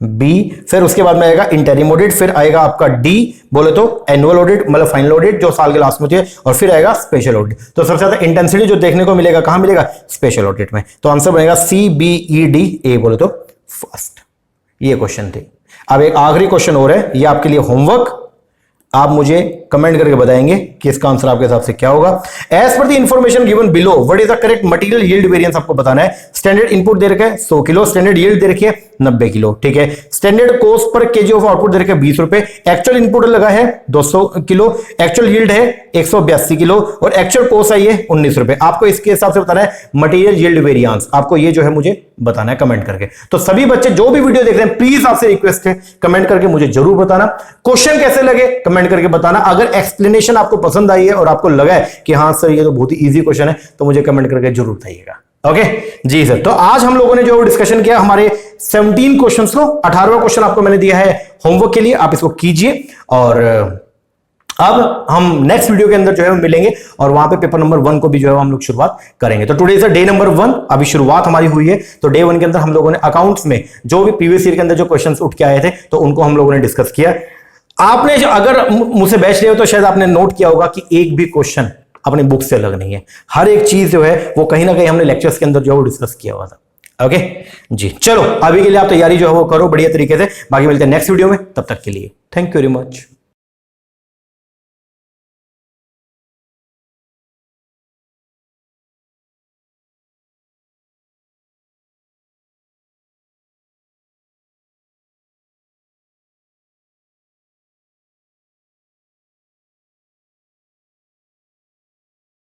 S1: बी, फिर उसके बाद में आएगा इंटरिम ऑडिट, फिर आएगा आपका डी बोले तो एनुअल ऑडिट, मतलब फाइनल ऑडिट जो साल के लास्ट में होती है, और फिर आएगा स्पेशल ऑडिट। तो सबसे ज्यादा इंटेंसिटी जो देखने को मिलेगा कहां मिलेगा, स्पेशल ऑडिट में। तो आंसर बनेगा C B E D A बोले तो फर्स्ट। ये क्वेश्चन थे। अब एक आखिरी क्वेश्चन और है, ये आपके लिए होमवर्क, आप मुझे कमेंट करके बताएंगे कि इसका आंसर आपके हिसाब से क्या होगा। As per the information given below what is the correct material yield variance आपको बताना है। स्टैंडर्ड इनपुट दे रखे 100 किलो, स्टैंडर्ड यील्ड दे रखी है 90 किलो, ठीक है। Standard cost per KG of output दे रखे 20 रुपए, एक्चुअल इनपुट लगा है 200 किलो, एक्चुअल यील्ड है 182 किलो, और एक्चुअल कॉस्ट आई है 19 रुपए। आपको इसके हिसाब से बताना है मटेरियल यील्ड वेरिएंस, आपको ये जो है मुझे बताना है कमेंट करके। तो सभी बच्चे जो भी वीडियो देख रहे हैं प्लीज आपसे रिक्वेस्ट है कमेंट करके मुझे जरूर बताना, क्वेश्चन कैसे लगे कमेंट करके बताना। अगर एक्सप्लेनेशन आपको पसंद आई है और आपको लगा है कि हाँ सर ये तो बहुत ही इजी क्वेश्चन है, तो मुझे कमेंट करके जरूर बताइएगा। ओके जी सर, तो आज हम लोगों ने जो डिस्कशन किया हमारे 17 क्वेश्चंस को, 18वां क्वेश्चन आपको मैंने दिया है होमवर्क के लिए, आप इसको कीजिए। और अब हम नेक्स्ट वीडियो के अंदर जो है मिलेंगे और वहां पे पेपर नंबर 1 को भी जो है हम लोग शुरुआत करेंगे। तो टुडे इज डे नंबर 1, अभी शुरुआत हमारी हुई है। तो डे 1 के अंदर हम लोगों ने अकाउंट्स में जो भी प्रीवियस ईयर के अंदर जो क्वेश्चंस उठ के आए थे तो उनको हम लोगों ने डिस्कस किया। आपने अगर मुझसे बैच लिया हो तो शायद आपने नोट किया होगा कि एक भी क्वेश्चन अपनी बुक से अलग नहीं है, हर एक चीज जो है वो कहीं ना कहीं हमने लेक्चर्स के अंदर जो है वो डिस्कस किया हुआ था। ओके जी, चलो अभी के लिए आप तैयारी जो है वो करो बढ़िया तरीके से, बाकी मिलते हैं नेक्स्ट वीडियो में, तब तक के लिए थैंक यू वेरी मच।